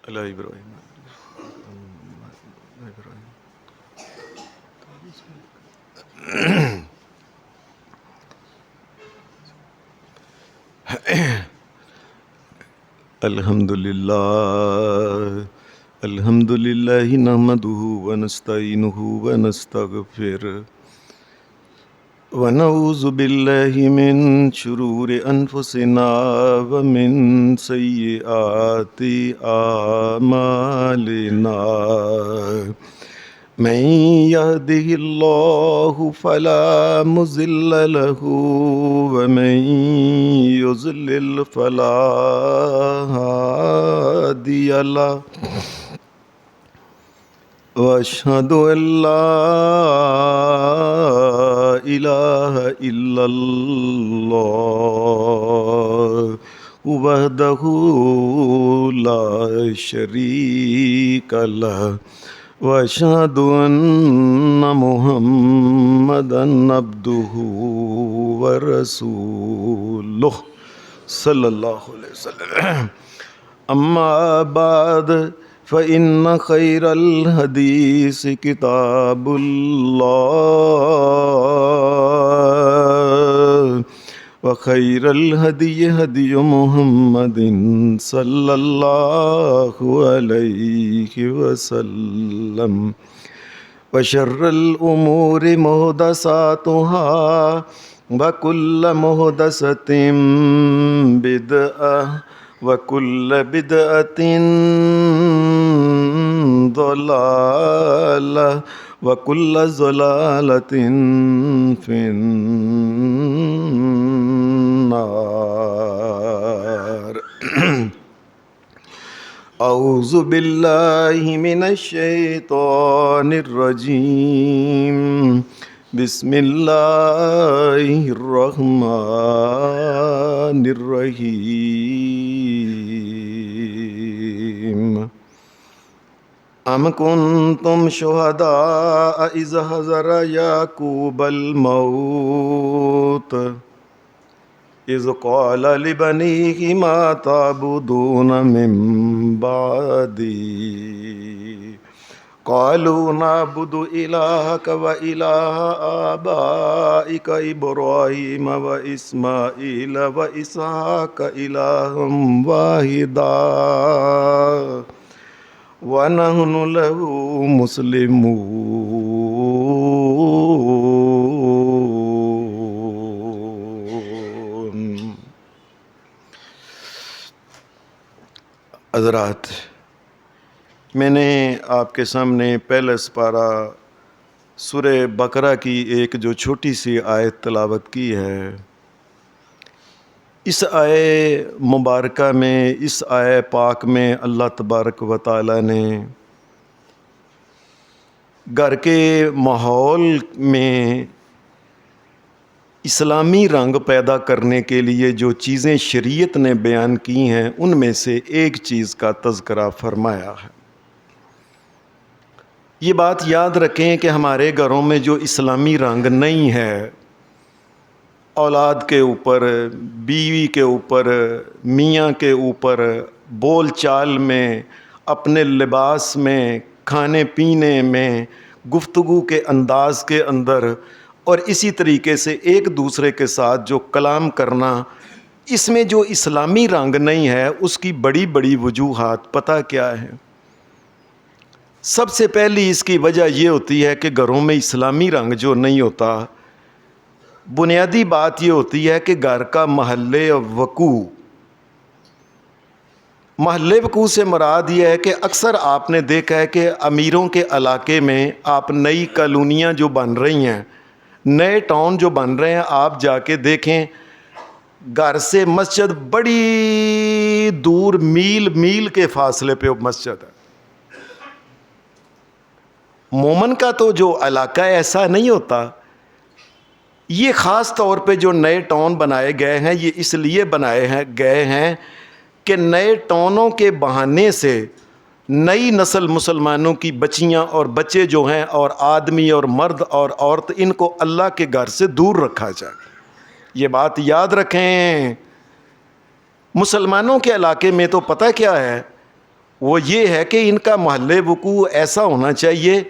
علی ابراہیم الحمد للہ نحمدہ ونستعینہ ونستغفرہ ونعوذ باللہ من شرور انفسنا ومن سیئات اعمالنا من يهده الله فلا مضل له ومن يضلل فلا هادي له وأشهد أن لا إله إلا الله وحده لا شريك له وأشهد أن محمدا عبده ورسوله صلى الله عليه وسلم أما بعد فإن خير الحديث كتاب الله وخير الهدي هدي محمد صلى الله عليه وسلم وشر الأمور محدثاتها وكل محدثة بدعة وَكُلَّ بِدْعَةٍ ضَلَالَةٍ وَكُلَّ ضَلَالَةٍ فِي النَّارِ أعوذ باللہ من الشیطان الرجیم بسم اللہ الرحمن الرحیم ام کنتم شہداء اذ حضر یعقوب الموت اذ قال لبنیہ ما تعبدون من بعدی قالوا نعبد إلهك وإله آبائك إبراهيم وإسماعيل وإسحاق إلها واحدا ونحن له مسلمون. حضرات، میں نے آپ کے سامنے پہلا سپارہ سورہ بقرہ کی ایک جو چھوٹی سی آیت تلاوت کی ہے. اس آیے مبارکہ میں، اس آیے پاک میں اللہ تبارک و تعالیٰ نے گھر کے ماحول میں اسلامی رنگ پیدا کرنے کے لیے جو چیزیں شریعت نے بیان کی ہیں ان میں سے ایک چیز کا تذکرہ فرمایا ہے. یہ بات یاد رکھیں کہ ہمارے گھروں میں جو اسلامی رنگ نہیں ہے، اولاد کے اوپر، بیوی کے اوپر، میاں کے اوپر، بول چال میں، اپنے لباس میں، کھانے پینے میں، گفتگو کے انداز کے اندر، اور اسی طریقے سے ایک دوسرے کے ساتھ جو کلام کرنا، اس میں جو اسلامی رنگ نہیں ہے اس کی بڑی بڑی وجوہات پتہ کیا ہے؟ سب سے پہلی اس کی وجہ یہ ہوتی ہے کہ گھروں میں اسلامی رنگ جو نہیں ہوتا، بنیادی بات یہ ہوتی ہے کہ گھر کا محل وقوع سے مراد یہ ہے کہ اکثر آپ نے دیکھا ہے کہ امیروں کے علاقے میں آپ نئی کالونیاں جو بن رہی ہیں، نئے ٹاؤن جو بن رہے ہیں، آپ جا کے دیکھیں گھر سے مسجد بڑی دور، میل میل کے فاصلے پہ مسجد ہے. مومن کا تو جو علاقہ ایسا نہیں ہوتا. یہ خاص طور پہ جو نئے ٹاؤن بنائے گئے ہیں یہ اس لیے گئے ہیں کہ نئے ٹاؤنوں کے بہانے سے نئی نسل مسلمانوں کی بچیاں اور بچے جو ہیں اور آدمی اور مرد اور عورت، ان کو اللہ کے گھر سے دور رکھا جائے. یہ بات یاد رکھیں. مسلمانوں کے علاقے میں تو پتہ کیا ہے، وہ یہ ہے کہ ان کا محل وقوع ایسا ہونا چاہیے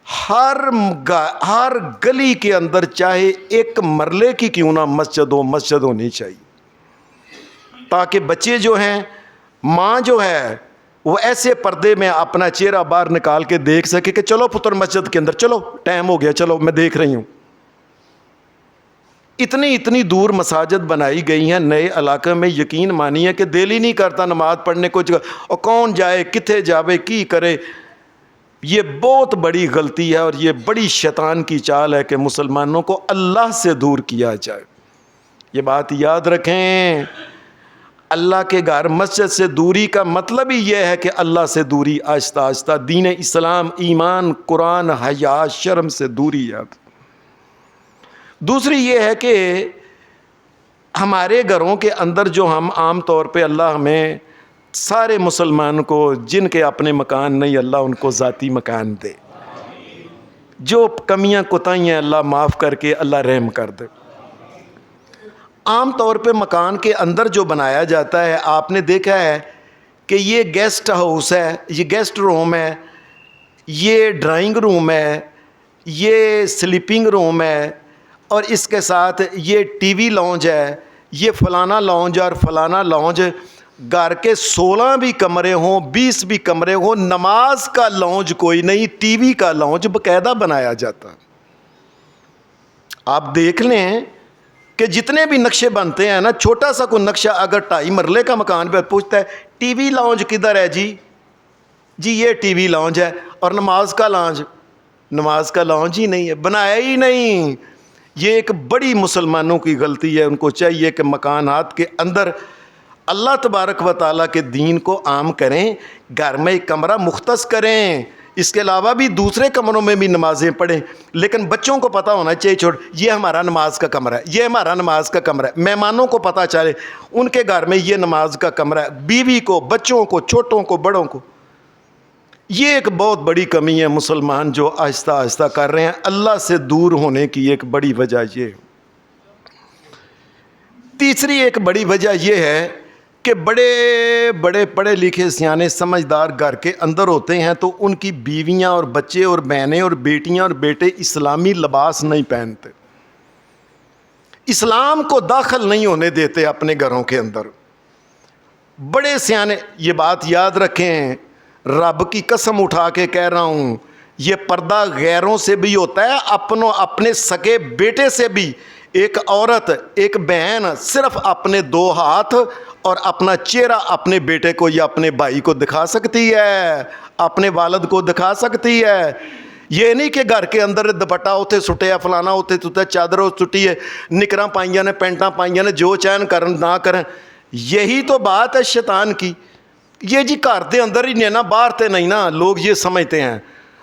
ہر گلی کے اندر چاہے ایک مرلے کی کیوں نہ مسجد ہونی چاہیے، تاکہ بچے جو ہیں، ماں جو ہے وہ ایسے پردے میں اپنا چہرہ باہر نکال کے دیکھ سکے کہ چلو پتر مسجد کے اندر، چلو ٹائم ہو گیا، چلو میں دیکھ رہی ہوں۔ اتنی دور مساجد بنائی گئی ہیں نئے علاقے میں، یقین مانیے کہ دل ہی نہیں کرتا نماز پڑھنے کو، اور کون جائے کتھے جاوے کی کرے۔ یہ بہت بڑی غلطی ہے اور یہ بڑی شیطان کی چال ہے کہ مسلمانوں کو اللہ سے دور کیا جائے۔ یہ بات یاد رکھیں، اللہ کے گھر مسجد سے دوری کا مطلب ہی یہ ہے کہ اللہ سے دوری، آہستہ آہستہ دین اسلام، ایمان، قرآن، حیا، شرم سے دوری ہے۔ دوسری یہ ہے کہ ہمارے گھروں کے اندر جو ہم عام طور پہ، اللہ ہمیں سارے مسلمان کو جن کے اپنے مکان نہیں، اللہ ان کو ذاتی مکان دے، جو کمیاں کوتاہیاں اللہ معاف کر کے اللہ رحم کر دے۔ عام طور پہ مکان کے اندر جو بنایا جاتا ہے، آپ نے دیکھا ہے کہ یہ گیسٹ ہاؤس ہے، یہ گیسٹ روم ہے، یہ ڈرائنگ روم ہے، یہ سلیپنگ روم ہے، اور اس کے ساتھ یہ ٹی وی لاؤنج ہے، یہ فلانا لاؤنج اور فلانا لاؤنج۔ گھر کے 16 بھی کمرے ہوں، 20 بھی کمرے ہوں، نماز کا لاؤنج کوئی نہیں، ٹی وی کا لاؤنج باقاعدہ بنایا جاتا ہے۔ آپ دیکھ لیں کہ جتنے بھی نقشے بنتے ہیں نا، چھوٹا سا کوئی نقشہ اگر 2.5 مرلے کا مکان پہ پوچھتا ہے ٹی وی لاؤنج کدھر ہے جی یہ ٹی وی لاؤنج ہے، اور نماز کا لاؤنج ہی نہیں ہے، بنایا ہی نہیں۔ یہ ایک بڑی مسلمانوں کی غلطی ہے۔ ان کو چاہیے کہ مکانات کے اندر اللہ تبارک و تعالیٰ کے دین کو عام کریں، گھر میں ایک کمرہ مختص کریں، اس کے علاوہ بھی دوسرے کمروں میں بھی نمازیں پڑھیں، لیکن بچوں کو پتہ ہونا چاہیے، یہ ہمارا نماز کا کمرہ ہے، یہ ہمارا نماز کا کمرہ ہے۔ مہمانوں کو پتہ چلے ان کے گھر میں یہ نماز کا کمرہ ہے، بیوی کو، بچوں کو، چھوٹوں کو، بڑوں کو۔ یہ ایک بہت بڑی کمی ہے مسلمان جو آہستہ آہستہ کر رہے ہیں۔ اللہ سے دور ہونے کی ایک بڑی وجہ یہ۔ تیسری ایک بڑی وجہ یہ ہے کہ بڑے بڑے پڑھے لکھے سیانے سمجھدار گھر کے اندر ہوتے ہیں تو ان کی بیویاں اور بچے اور بہنیں اور بیٹیاں اور بیٹے اسلامی لباس نہیں پہنتے، اسلام کو داخل نہیں ہونے دیتے اپنے گھروں کے اندر۔ بڑے سیانے یہ بات یاد رکھیں، رب کی قسم اٹھا کے کہہ رہا ہوں، یہ پردہ غیروں سے بھی ہوتا ہے، اپنے سگے بیٹے سے بھی۔ ایک عورت، ایک بہن صرف اپنے 2 ہاتھ اور اپنا چہرہ اپنے بیٹے کو یا اپنے بھائی کو دکھا سکتی ہے، اپنے والد کو دکھا سکتی ہے۔ یہ نہیں کہ گھر کے اندر دوپٹہ ہوتے سٹے ہے، فلانا ہوتے چادر سٹی ہے، نکراں پائیاں نے، پینٹاں پائیاں نے، جو چین کرن نہ کریں۔ یہی تو بات ہے شیطان کی۔ یہ جی گھر دے اندر ہی نہیں نا، باہر تے نہیں نا، لوگ یہ سمجھتے ہیں۔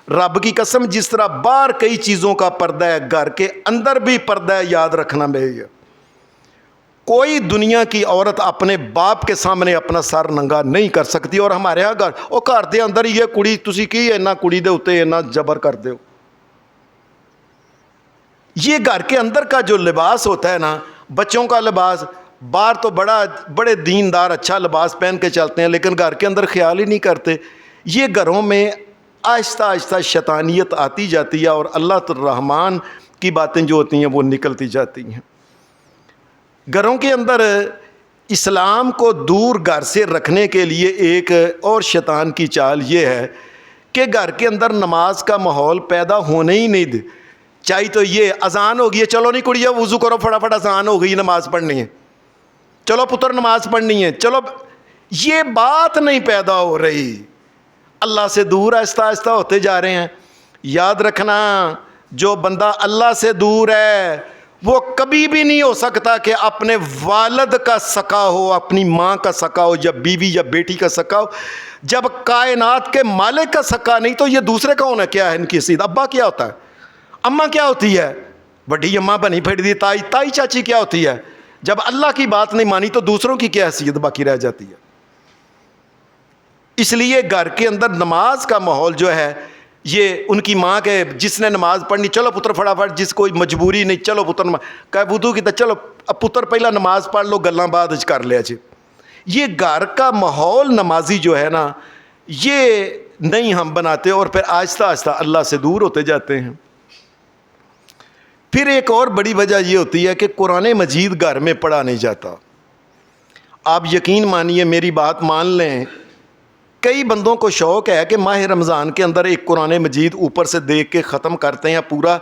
رب کی قسم جس طرح باہر کئی چیزوں کا پردہ ہے، گھر کے اندر بھی پردہ ہے، یاد رکھنا میرے۔ کوئی دنیا کی عورت اپنے باپ کے سامنے اپنا سر ننگا نہیں کر سکتی، اور ہمارے ہاں گھر دے اندر یہ کڑی تسی کی اینا کڑی دے اتے اینا جبر کر دے ہو۔ یہ گھر کے اندر کا جو لباس ہوتا ہے نا، بچوں کا لباس، باہر تو بڑے دیندار اچھا لباس پہن کے چلتے ہیں، لیکن گھر کے اندر خیال ہی نہیں کرتے۔ یہ گھروں میں آہستہ آہستہ شیطانیت آتی جاتی ہے، اور اللہ الرحمن کی باتیں جو ہوتی ہیں وہ نکلتی جاتی ہیں۔ گھروں کے اندر اسلام کو دور گھر سے رکھنے کے لیے ایک اور شیطان کی چال یہ ہے کہ گھر کے اندر نماز کا ماحول پیدا ہونے ہی نہیں دے۔ چاہیے تو یہ اذان ہوگی ہے، چلو نہیں کڑیا وضو کرو فٹافٹ، اذان ہو گئی، نماز پڑھنی ہے، چلو پتر نماز پڑھنی ہے، چلو۔ یہ بات نہیں پیدا ہو رہی، اللہ سے دور آہستہ آہستہ ہوتے جا رہے ہیں۔ یاد رکھنا، جو بندہ اللہ سے دور ہے وہ کبھی بھی نہیں ہو سکتا کہ اپنے والد کا سکا ہو، اپنی ماں کا سکا ہو، یا بیوی یا بیٹی کا سکا ہو۔ جب کائنات کے مالک کا سکا نہیں تو یہ دوسرے کون ہے؟ کیا ہے ان کی حیثیت؟ ابا کیا ہوتا ہے؟ اماں کیا ہوتی ہے؟ بڑی اماں بنی پھیڑ دی، تائی چاچی کیا ہوتی ہے؟ جب اللہ کی بات نہیں مانی تو دوسروں کی کیا حیثیت باقی رہ جاتی ہے؟ اس لیے گھر کے اندر نماز کا ماحول جو ہے، یہ ان کی ماں کے جس نے نماز پڑھنی، چلو پتر فٹافٹ، جس کوئی مجبوری نہیں، چلو پتر کہ وضو کی تو چلو اب پتر پہلا نماز پڑھ لو، گلاں بعد کر لیا جی۔ یہ گھر کا ماحول نمازی جو ہے نا، یہ نہیں ہم بناتے اور پھر آہستہ آہستہ اللہ سے دور ہوتے جاتے ہیں۔ پھر ایک اور بڑی وجہ یہ ہوتی ہے کہ قرآن مجید گھر میں پڑھا نہیں جاتا۔ آپ یقین مانیے، میری بات مان لیں، کئی بندوں کو شوق ہے کہ ماہ رمضان کے اندر ایک قرآن مجید اوپر سے دیکھ کے ختم کرتے ہیں پورا،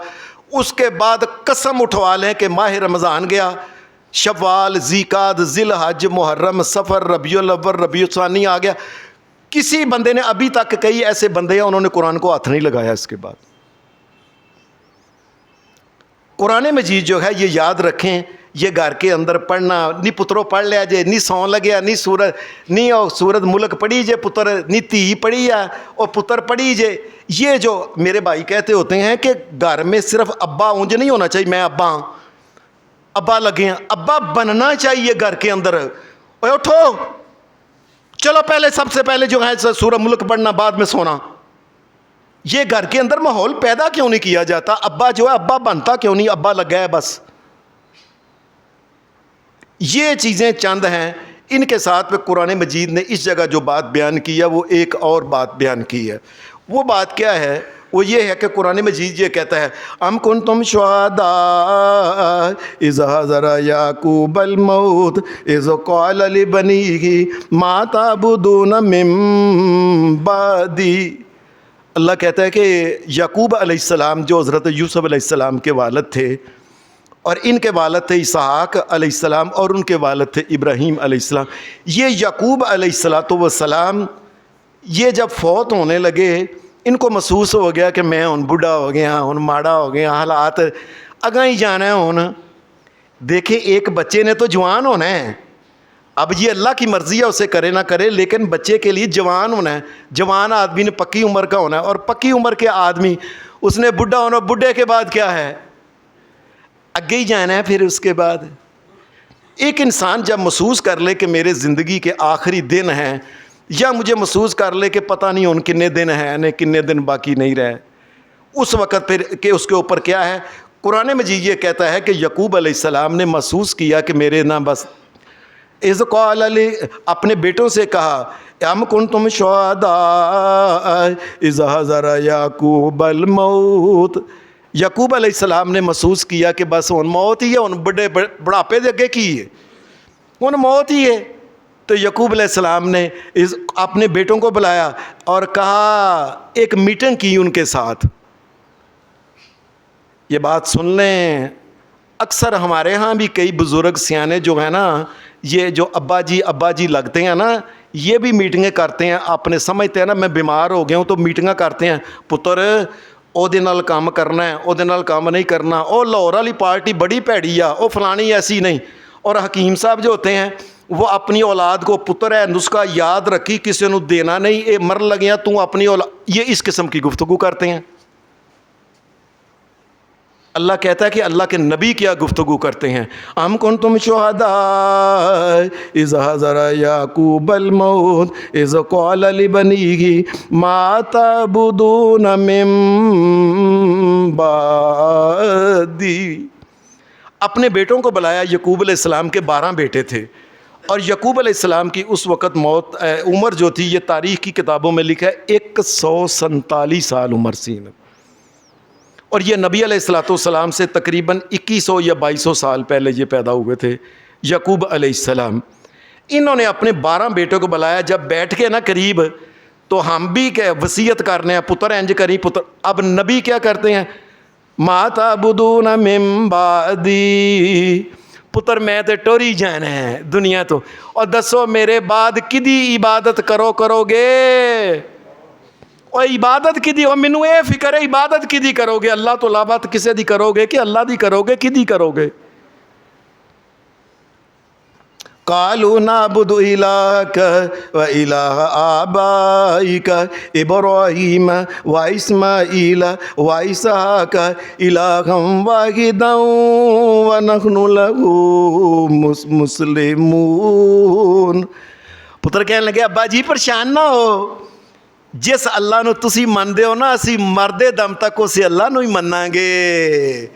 اس کے بعد قسم اٹھوا لیں کہ ماہ رمضان گیا، شوال، ذیقعد، ذی الحج، محرم، صفر، ربیع الاول، ربیع الثانی آ گیا۔ کسی بندے نے ابھی تک، کئی ایسے بندے ہیں انہوں نے قرآن کو ہاتھ نہیں لگایا۔ اس کے بعد قرآن مجید جو ہے یہ یاد رکھیں، یہ گھر کے اندر پڑھنا نہیں، پتروں پڑھ لیا جے، نہیں سون لگیا، نہیں سورت نہیں اور سورت ملک پڑھی جے پتر، نہیں تھی پڑھی ہے اور پتر پڑھی جے۔ یہ جو میرے بھائی کہتے ہوتے ہیں کہ گھر میں صرف ابا اونج نہیں ہونا چاہیے، میں ابا ہوں، ابا لگے ہیں، ابا بننا چاہیے گھر کے اندر۔ اوے اٹھو، چلو پہلے سب سے پہلے جو ہے سورہ ملک پڑھنا، بعد میں سونا۔ یہ گھر کے اندر ماحول پیدا کیوں نہیں کیا جاتا؟ ابا جو ہے ابا بنتا کیوں نہیں؟ ابا لگا ہے بس۔ یہ چیزیں چند ہیں، ان کے ساتھ قرآن مجید نے اس جگہ جو بات بیان کی ہے وہ ایک اور بات بیان کی ہے۔ وہ بات کیا ہے؟ وہ یہ ہے کہ قرآن مجید یہ کہتا ہے ام کنتم شہداء اذ حضر یعقوب الموت اذ قال لبنیہ ما تعبدون من بعدی۔ اللہ کہتا ہے کہ یعقوب علیہ السلام جو حضرت یوسف علیہ السلام کے والد تھے، اور ان کے والد تھے اسحاق علیہ السلام، اور ان کے والد تھے ابراہیم علیہ السلام۔ یہ یعقوب علیہ السلام یہ جب فوت ہونے لگے، ان کو محسوس ہو گیا کہ میں ہن بڑھا ہو گیا، ہن ماڑا ہو گیا، حالات اگاں ہی جانا ہے ہن۔ دیکھیں ایک بچے نے تو جوان ہونا ہے، اب یہ اللہ کی مرضی ہے، اسے کرے نہ کرے، لیکن بچے کے لیے جوان ہونا ہے۔ جوان آدمی نے پکی عمر کا ہونا ہے، اور پکی عمر کے آدمی اس نے بڈھا ہونا۔ بڈھے کے بعد کیا ہے؟ اگے ہی جانا ہے۔ پھر اس کے بعد ایک انسان جب محسوس کر لے کہ میرے زندگی کے آخری دن ہیں، یا مجھے محسوس کر لے کہ پتہ نہیں ان کنے دن ہیں نے کنے دن باقی نہیں رہے، اس وقت پھر کہ اس کے اوپر کیا ہے؟ قرآن مجید یہ کہتا ہے کہ یعقوب علیہ السلام نے محسوس کیا کہ میرے نہ بس اذ قال علی، اپنے بیٹوں سے کہا ام کنتم شہداء اذ حضر یعقوب الموت۔ یعقوب علیہ السلام نے محسوس کیا کہ بس ان موت ہی ہے، ان بڑے بڑھاپے دے اگے کی ہے، ان موت ہی ہے۔ تو یعقوب علیہ السلام نے اپنے بیٹوں کو بلایا اور کہا، ایک میٹنگ کی ان کے ساتھ۔ یہ بات سن لیں، اکثر ہمارے ہاں بھی کئی بزرگ سیانے جو ہیں نا، یہ جو ابا جی لگتے ہیں نا، یہ بھی میٹنگیں کرتے ہیں۔ آپ نے سمجھتے ہیں نا میں بیمار ہو گیا ہوں تو میٹنگیں کرتے ہیں، پتر او دے نال کام کرنا ہے، او دے نال کام نہیں کرنا، او لاہور والی پارٹی بڑی بھیڑی آ، او فلانی ایسی نہیں۔ اور حکیم صاحب جو ہوتے ہیں وہ اپنی اولاد کو، پتر ہے نسخہ یاد رکھی، کسی نے دینا نہیں، اے مر لگیاں تو اپنی اولاد، یہ اس قسم کی گفتگو کرتے ہیں۔ اللہ کہتا ہے کہ اللہ کے نبی کیا گفتگو کرتے ہیں، ام کنتم شہداء اذ حضر یعقوب الموت اذ قال لبنیہ ما تعبدون من بعدی۔ اپنے بیٹوں کو بلایا۔ یعقوب علیہ السلام کے 12 بیٹے تھے، اور یعقوب علیہ السلام کی اس وقت عمر جو تھی، یہ تاریخ کی کتابوں میں لکھا ہے 147 سال عمر سی، اور یہ نبی علیہ السلام سے تقریباً 2100 یا 2200 سال پہلے یہ پیدا ہوئے تھے یعقوب علیہ السلام۔ انہوں نے اپنے 12 بیٹوں کو بلایا۔ جب بیٹھ کے نا قریب، تو ہم بھی کیا وصیت کرنے ہیں، پتر انج کری پتر۔ اب نبی کیا کرتے ہیں؟ ما تعبدون من بعدی، پتر میں تے ٹوری جانا ہے دنیا تو، اور دسو میرے بعد کدی عبادت کرو گے؟ اور عبادت کی دی، اور مینوں اے فکر ہے عبادت کی دی کرو گے؟ اللہ تو علاوہ کسے دی کرو گے کہ اللہ دی کرو گے؟ کی دی کرو گے؟ قالوا نعبد الہک و الہ آبائک ابراہیم و اسماعیل و اسحاق الہا واحدا ونحن لہ مسلمون۔ پتر کہنے لگے ابا جی پریشان نہ ہو، جس اللہ نو تسی مندے ہو نا، اسی مردے دم تک اسی اللہ نو ہی مننا گے۔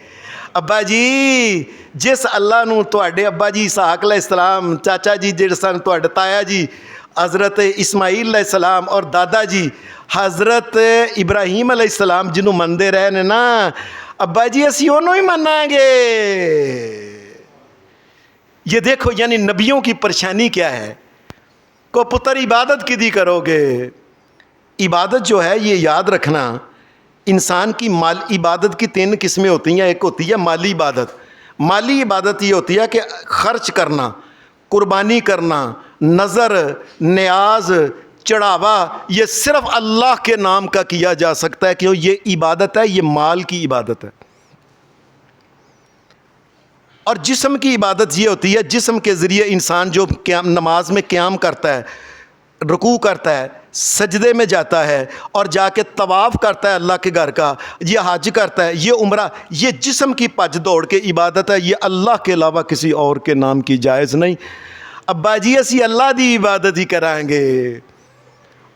ابا جی جس اللہ نو تواڈے ابا جی اسحاق علیہ السلام، چاچا جی جڑے سن تواڈے تایا جی حضرت اسماعیل علیہ السلام اور دادا جی حضرت ابراہیم علیہ السلام جنہوں مندے رہے نے نا ابا جی اسی انہوں ہی منائیں گے. یہ دیکھو یعنی نبیوں کی پریشانی کیا ہے. کو پتر عبادت کدی کرو گے. عبادت جو ہے یہ یاد رکھنا انسان کی عبادت کی 3 قسمیں ہوتی ہیں. ایک ہوتی ہے مالی عبادت. مالی عبادت یہ ہوتی ہے کہ خرچ کرنا, قربانی کرنا, نظر, نیاز, چڑھاوا, یہ صرف اللہ کے نام کا کیا جا سکتا ہے کیوں یہ عبادت ہے, یہ مال کی عبادت ہے. اور جسم کی عبادت یہ ہوتی ہے جسم کے ذریعے انسان جو نماز میں قیام کرتا ہے, رکوع کرتا ہے, سجدے میں جاتا ہے اور جا کے طواف کرتا ہے اللہ کے گھر کا, یہ حج کرتا ہے, یہ عمرہ, یہ جسم کی بھج دوڑ کے عبادت ہے. یہ اللہ کے علاوہ کسی اور کے نام کی جائز نہیں. ابا جی اسی اللہ دی عبادت ہی کرائیں گے.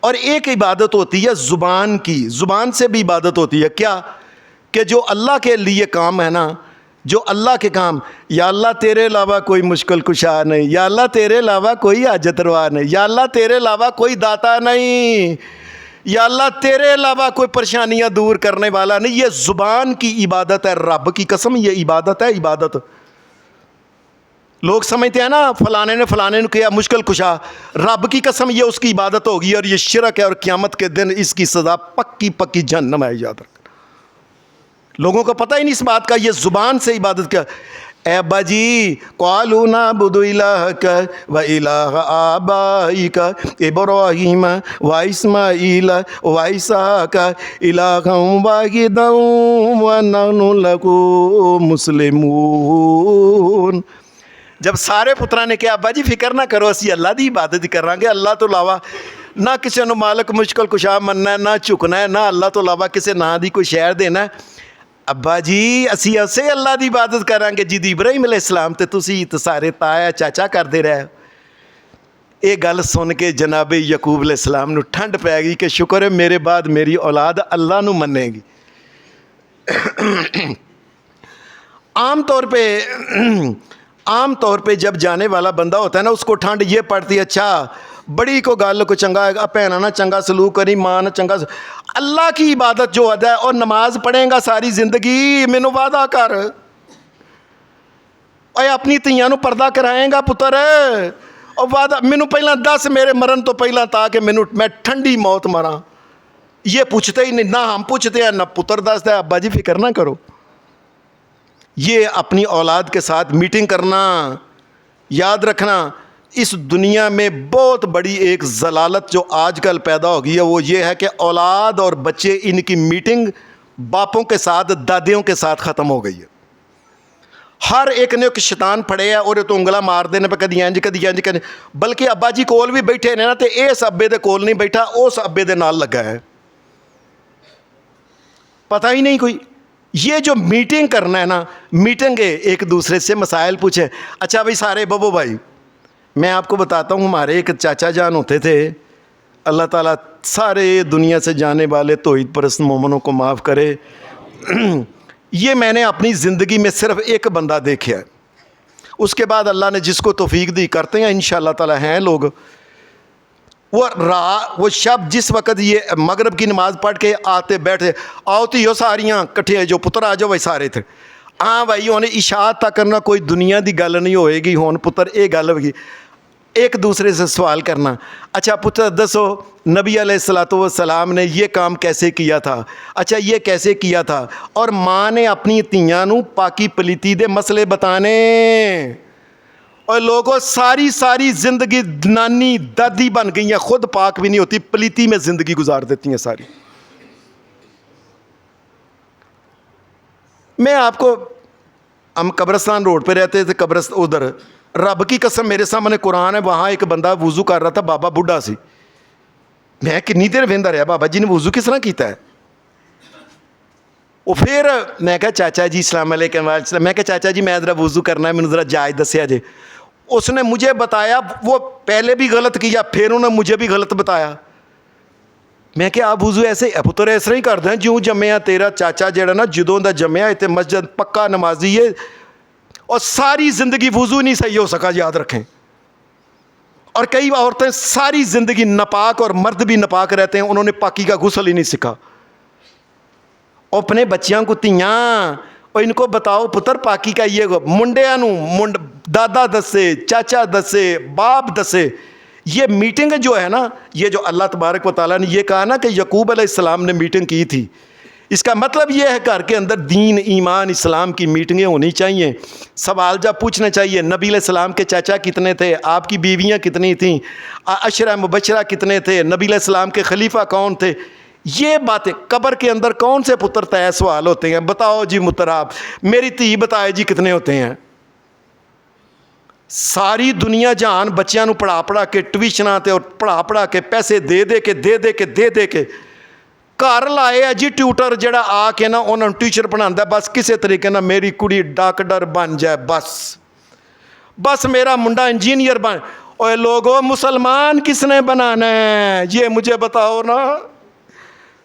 اور ایک عبادت ہوتی ہے زبان کی. زبان سے بھی عبادت ہوتی ہے. کیا کہ جو اللہ کے لیے کام ہے نا, جو اللہ کے کام, یا اللہ تیرے علاوہ کوئی مشکل کشا نہیں, یا اللہ تیرے علاوہ کوئی حاجت روا نہیں, یا اللہ تیرے علاوہ کوئی داتا نہیں, یا اللہ تیرے علاوہ کوئی پریشانیاں دور کرنے والا نہیں. یہ زبان کی عبادت ہے. رب کی قسم یہ عبادت ہے. عبادت لوگ سمجھتے ہیں نا فلانے نے کیا مشکل کشا, رب کی قسم یہ اس کی عبادت ہوگی اور یہ شرک ہے اور قیامت کے دن اس کی سزا پکی جہنم ہے. یاد رکھ, لوگوں کو پتہ ہی نہیں اس بات کا. یہ زبان سے عبادت کیا. اے ابا جی قالوا نعبد الہک و الہ آبائک ابراہیم و اسماعیل و اسحاق الہا واحدا ونحن لہ مسلمون. جب سارے پتراں نے کہا ابا جی فکر نہ کرو اسی اللہ دی عبادت ہی کریں گے, اللہ تو علاوہ نہ کسی نو مالک مشکل کشا مننا ہے, نہ جھکنا ہے, نہ اللہ تو علاوہ کسی نہ دی کوئی شہر دینا ہے. ابا جی اسی اسے اللہ دی عبادت کریں گے جی ابراہیم علیہ السلام تے تسی تے سارے تایا چاچا کردے رہے. یہ گل سن کے جناب یعقوب علیہ السلام نو ٹھنڈ پی گئی کہ شکر ہے میرے بعد میری اولاد اللہ نو منے گی. عام طور پہ جب جانے والا بندہ ہوتا ہے نا اس کو ٹھنڈ یہ پڑتی ہے اچھا بڑی کو گل کو چنگا بھੈਣਾਂ نہ چنگا سلوک کری, ماں نہ چنگا. اللہ کی عبادت جو ادا ہے اور نماز پڑھیں گا ساری زندگی, مینوں وعدہ کر اے اپنی تیاں نو پردہ کرائیں گا پتر, اور وعدہ مینوں پہلا دس میرے مرن تو پہلا تاکہ میں ٹھنڈی موت مراں. یہ پوچھتے ہی نہیں, نہ ہم پوچھتے ہیں نہ پتر دستا ہے. ابا جی فکر نہ کرو. یہ اپنی اولاد کے ساتھ میٹنگ کرنا, یاد رکھنا اس دنیا میں بہت بڑی ایک ضلالت جو آج کل پیدا ہو گئی ہے وہ یہ ہے کہ اولاد اور بچے ان کی میٹنگ باپوں کے ساتھ دادیوں کے ساتھ ختم ہو گئی ہے. ہر ایک نے ایک شیطان پھڑے ہے اور تو انگلا مار دینے پہ کدی انج کدی, بلکہ ابا جی کول بھی بیٹھے نے نا تے اس ابے دے کول نہیں بیٹھا, اس ابے دے نال لگا ہے, پتہ ہی نہیں کوئی. یہ جو میٹنگ کرنا ہے نا, میٹنگ ہے ایک دوسرے سے مسائل پوچھیں. اچھا بھائی سارے ببو بھائی میں آپ کو بتاتا ہوں, ہمارے ایک چاچا جان ہوتے تھے, اللہ تعالیٰ سارے دنیا سے جانے والے توحید پرست مومنوں کو معاف کرے. یہ میں نے اپنی زندگی میں صرف ایک بندہ دیکھا ہے, اس کے بعد اللہ نے جس کو توفیق دی کرتے ہیں انشاءاللہ تعالیٰ ہیں لوگ. وہ شب جس وقت یہ مغرب کی نماز پڑھ کے آتے بیٹھے, آؤ تیو ساریاں کٹھے جو پتر آ جاؤ بھائی سارے تھے. ہاں بھائی ہوں عشاء تک کرنا کوئی دنیا دی گل نہیں ہوئے گی, ہون پتر یہ گل ہوگی ایک دوسرے سے سوال کرنا. اچھا پتر دسو نبی علیہ الصلوۃ والسلام نے یہ کام کیسے کیا تھا, اچھا یہ کیسے کیا تھا. اور ماں نے اپنی تیاں نو پاکی پلیتی دے مسئلے بتانے, اور لوگوں ساری زندگی نانی دادی بن گئی ہیں, خود پاک بھی نہیں ہوتی, پلیتی میں زندگی گزار دیتی ہیں ساری. میں آپ کو, ہم قبرستان روڈ پہ رہتے تھے, ادھر رب کی قسم میرے سامنے قرآن ہے, وہاں ایک بندہ وضو کر رہا تھا, بابا بڈھا سی. میں کنی دیر ویندا رہا بابا جی نے وضو کس طرح کیتا ہے. وہ پھر میں کہا چاچا جی السلام علیکم, میں کہا چاچا جی میں ذرا وضو کرنا ہے, میں نے ذرا جائز دسیا جی. اس نے مجھے بتایا, وہ پہلے بھی غلط کیا پھر انہوں نے مجھے بھی غلط بتایا. میں کہ آپ وضو ایسے پتر اس طرح ہی کرتے ہیں جوں جمیا تیرا چاچا جڑا نا جدوں دا جمیا اتنے مسجد پکا نمازی ہے, اور ساری زندگی وضو نہیں صحیح ہو سکا, یاد رکھیں. اور کئی عورتیں ساری زندگی ناپاک اور مرد بھی ناپاک رہتے ہیں, انہوں نے پاکی کا غسل ہی نہیں سیکھا. اپنے بچیاں کو تیاں اور ان کو بتاؤ پتر پاکی کا یہ منڈیاں دادا دسے, چاچا دسے, باپ دسے. یہ میٹنگ جو ہے نا, یہ جو اللہ تبارک و تعالیٰ نے یہ کہا نا کہ یعقوب علیہ السلام نے میٹنگ کی تھی, اس کا مطلب یہ ہے گھر کے اندر دین, ایمان, اسلام کی میٹنگیں ہونی چاہیے. سوال جب پوچھنا چاہیے نبی علیہ السلام کے چاچا کتنے تھے, آپ کی بیویاں کتنی تھیں, عشرہ مبشرہ کتنے تھے, نبی علیہ السلام کے خلیفہ کون تھے, یہ باتیں. قبر کے اندر کون سے پتر طے سوال ہوتے ہیں, بتاؤ جی متراب, میری تھی بتائے جی کتنے ہوتے ہیں. ساری دنیا جہان بچیاں نو پڑھا کے ٹیوشناں تے اور پڑھا کے پیسے دے کے گھر لائے ہے جی ٹیوٹر جڑا آ کے نا انہوں ٹیچر پڑھاتا ہے, بس کسی طریقے نا میری کڑی ڈاکٹر بن جائے, بس میرا منڈا انجینئر بن. اوے لوگو مسلمان کس نے بنانا ہے یہ مجھے بتاؤ نا,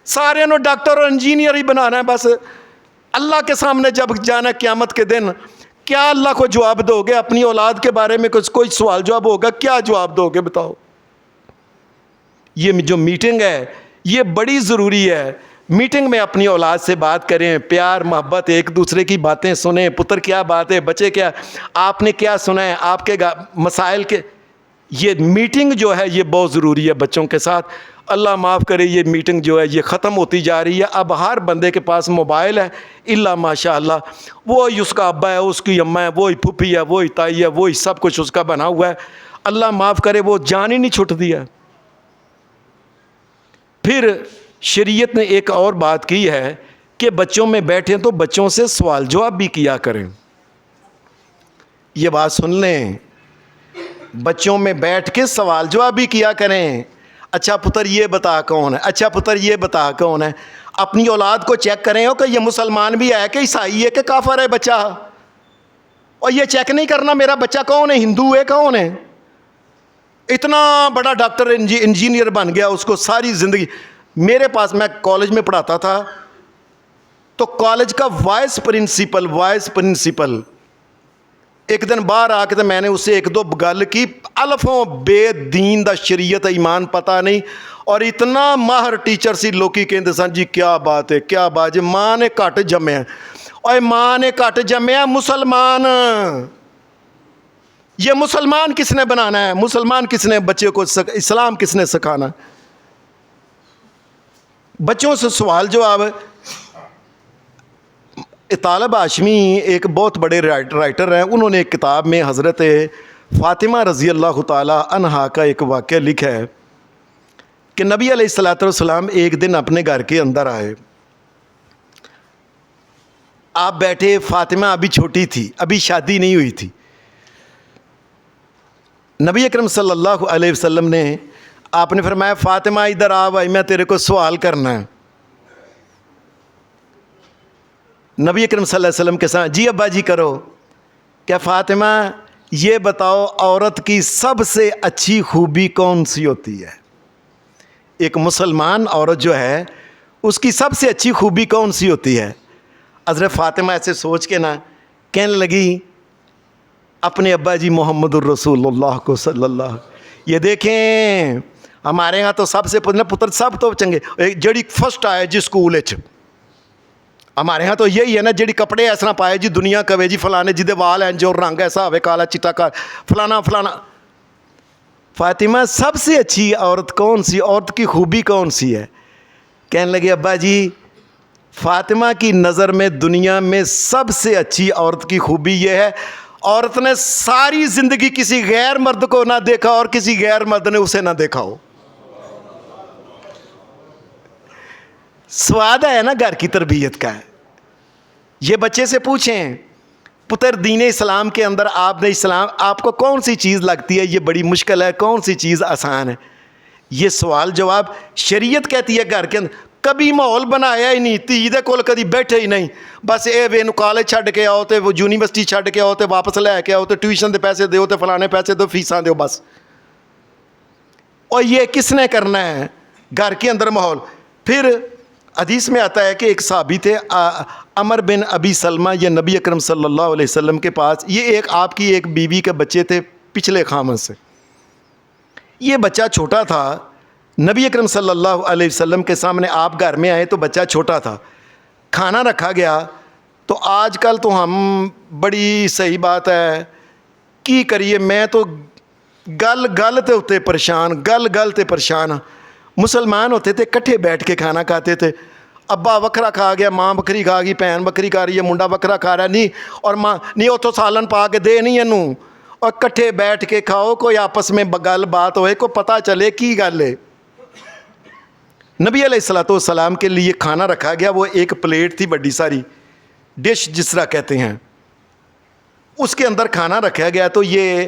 سارے نو ڈاکٹر اور انجینئر ہی بنانا ہے بس. اللہ کے سامنے جب جانا قیامت کے دن, کیا اللہ کو جواب دو گے؟ اپنی اولاد کے بارے میں کوئی سوال جواب ہوگا, کیا جواب دو گے بتاؤ؟ یہ جو میٹنگ ہے یہ بڑی ضروری ہے. میٹنگ میں اپنی اولاد سے بات کریں, پیار محبت, ایک دوسرے کی باتیں سنیں. پتر کیا بات ہے, بچے کیا, آپ نے کیا سنا ہے, آپ کے مسائل کے. یہ میٹنگ جو ہے یہ بہت ضروری ہے بچوں کے ساتھ. اللہ معاف کرے یہ میٹنگ جو ہے یہ ختم ہوتی جا رہی ہے. اب ہر بندے کے پاس موبائل ہے, اللہ ماشاء اللہ, وہی اس کا ابا ہے, اس کی اماں ہے, وہی پھوپھی ہے, وہی تائی ہے, وہی سب کچھ اس کا بنا ہوا ہے. اللہ معاف کرے وہ جان ہی نہیں چھٹتی ہے. پھر شریعت نے ایک اور بات کی ہے کہ بچوں میں بیٹھیں تو بچوں سے سوال جواب بھی کیا کریں. یہ بات سن لیں, بچوں میں بیٹھ کے سوال جواب بھی کیا کریں. اچھا پتر یہ بتا کون ہے, اچھا پتر یہ بتا کون ہے. اپنی اولاد کو چیک کریں ہو کہ یہ مسلمان بھی ہے کہ عیسائی ہے کہ کافر ہے بچہ, اور یہ چیک نہیں کرنا میرا بچہ کون ہے, ہندو ہے کون ہے. اتنا بڑا ڈاکٹر انجینئر بن گیا, اس کو ساری زندگی. میرے پاس, میں کالج میں پڑھاتا تھا تو کالج کا وائس پرنسپل ایک دن باہر آ کے تو میں نے اس سے ایک دو گل کی, الفوں بے دین دا شریعت ایمان پتہ نہیں, اور اتنا ماہر ٹیچر سی لوکی کہندے سن جی کیا بات ہے, کیا بات ہے, ماں نے گھٹ جمیا, اور ماں نے گھٹ جمیا مسلمان. یہ مسلمان کس نے بنانا ہے, مسلمان کس نے بچے کو اسلام کس نے سکھانا. بچوں سے سوال جواب. طالب ہاشمی ایک بہت بڑے رائٹر ہیں, انہوں نے ایک کتاب میں حضرت فاطمہ رضی اللہ تعالی عنہا کا ایک واقعہ لکھا ہے کہ نبی علیہ الصلوۃ والسلام ایک دن اپنے گھر کے اندر آئے, آپ بیٹھے, فاطمہ ابھی چھوٹی تھی, ابھی شادی نہیں ہوئی تھی. نبی اکرم صلی اللہ علیہ وسلم نے, آپ نے فرمایا فاطمہ ادھر آ بھائی, میں تیرے کو سوال کرنا ہے. نبی اکرم صلی اللہ علیہ وسلم کے ساتھ, جی ابا جی کرو. کیا فاطمہ یہ بتاؤ عورت کی سب سے اچھی خوبی کون سی ہوتی ہے؟ ایک مسلمان عورت جو ہے اس کی سب سے اچھی خوبی کون سی ہوتی ہے؟ حضرت فاطمہ ایسے سوچ کے نا کہنے لگی اپنے ابا جی محمد الرسول اللہ کو صلی اللہ. یہ دیکھیں ہمارے ہاں تو سب سے پتر سب تو چنگے, جڑی فرسٹ آئے جی سکول اچ, ہمارے ہاں تو یہی ہے نا, جڑی کپڑے ایسا پائے جی دنیا کہے جی فلانے جی دے وال ہیں جو رنگ ایسا ہوئے کالا چٹا کا فلانا. فاطمہ سب سے اچھی عورت کون سی, عورت کی خوبی کون سی ہے؟ کہنے لگے ابا جی فاطمہ کی نظر میں دنیا میں سب سے اچھی عورت کی خوبی یہ ہے, عورت نے ساری زندگی کسی غیر مرد کو نہ دیکھا اور کسی غیر مرد نے اسے نہ دیکھا ہو. سواد ہے نا گھر کی تربیت کا ہے. یہ بچے سے پوچھیں پتر دین اسلام کے اندر آپ نے اسلام, آپ کو کون سی چیز لگتی ہے یہ بڑی مشکل ہے, کون سی چیز آسان ہے؟ یہ سوال جواب شریعت کہتی ہے گھر کے اندر. کبھی ماحول بنایا ہی نہیں, تھی دے کول کدی بیٹھے ہی نہیں, بس اے وے کالج چھڈ کے آؤ تے وہ یونیورسٹی چھڈ کے آؤ تے واپس لے کے آؤ تے ٹیوشن دے پیسے دیو تے فلانے پیسے دو, فیساں دیو بس. اور یہ کس نے کرنا ہے گھر کے اندر ماحول؟ پھر حدیث میں آتا ہے کہ ایک صحابی تھے عمر بن ابی سلمہ, یہ نبی اکرم صلی اللہ علیہ وسلم کے پاس, یہ ایک آپ کی ایک بیوی کے بچے تھے پچھلے خامن سے. یہ بچہ چھوٹا تھا، نبی اکرم صلی اللہ علیہ وسلم کے سامنے آپ گھر میں آئے تو بچہ چھوٹا تھا، کھانا رکھا گیا. تو آج کل تو ہم بڑی صحیح بات ہے کی کریے، میں تو گل تے ہوتے پریشان، گل تے پریشان. مسلمان ہوتے تھے کٹھے بیٹھ کے کھانا کھاتے تھے. ابا وکھرا کھا گیا، ماں بکری کھا گئی، بھین بکری کھا رہی ہے، منڈا بکرا کھا رہا ہے، نہیں اور ماں نہیں اتوں سالن پا کے دے نہیں اینوں، اور کٹھے بیٹھ کے کھاؤ، کوئی آپس میں گل بات ہوئے، کو پتہ چلے کی گل ہے. نبی علیہ السلام کے لیے کھانا رکھا گیا، وہ ایک پلیٹ تھی بڑی ساری، ڈش جس طرح کہتے ہیں، اس کے اندر کھانا رکھا گیا. تو یہ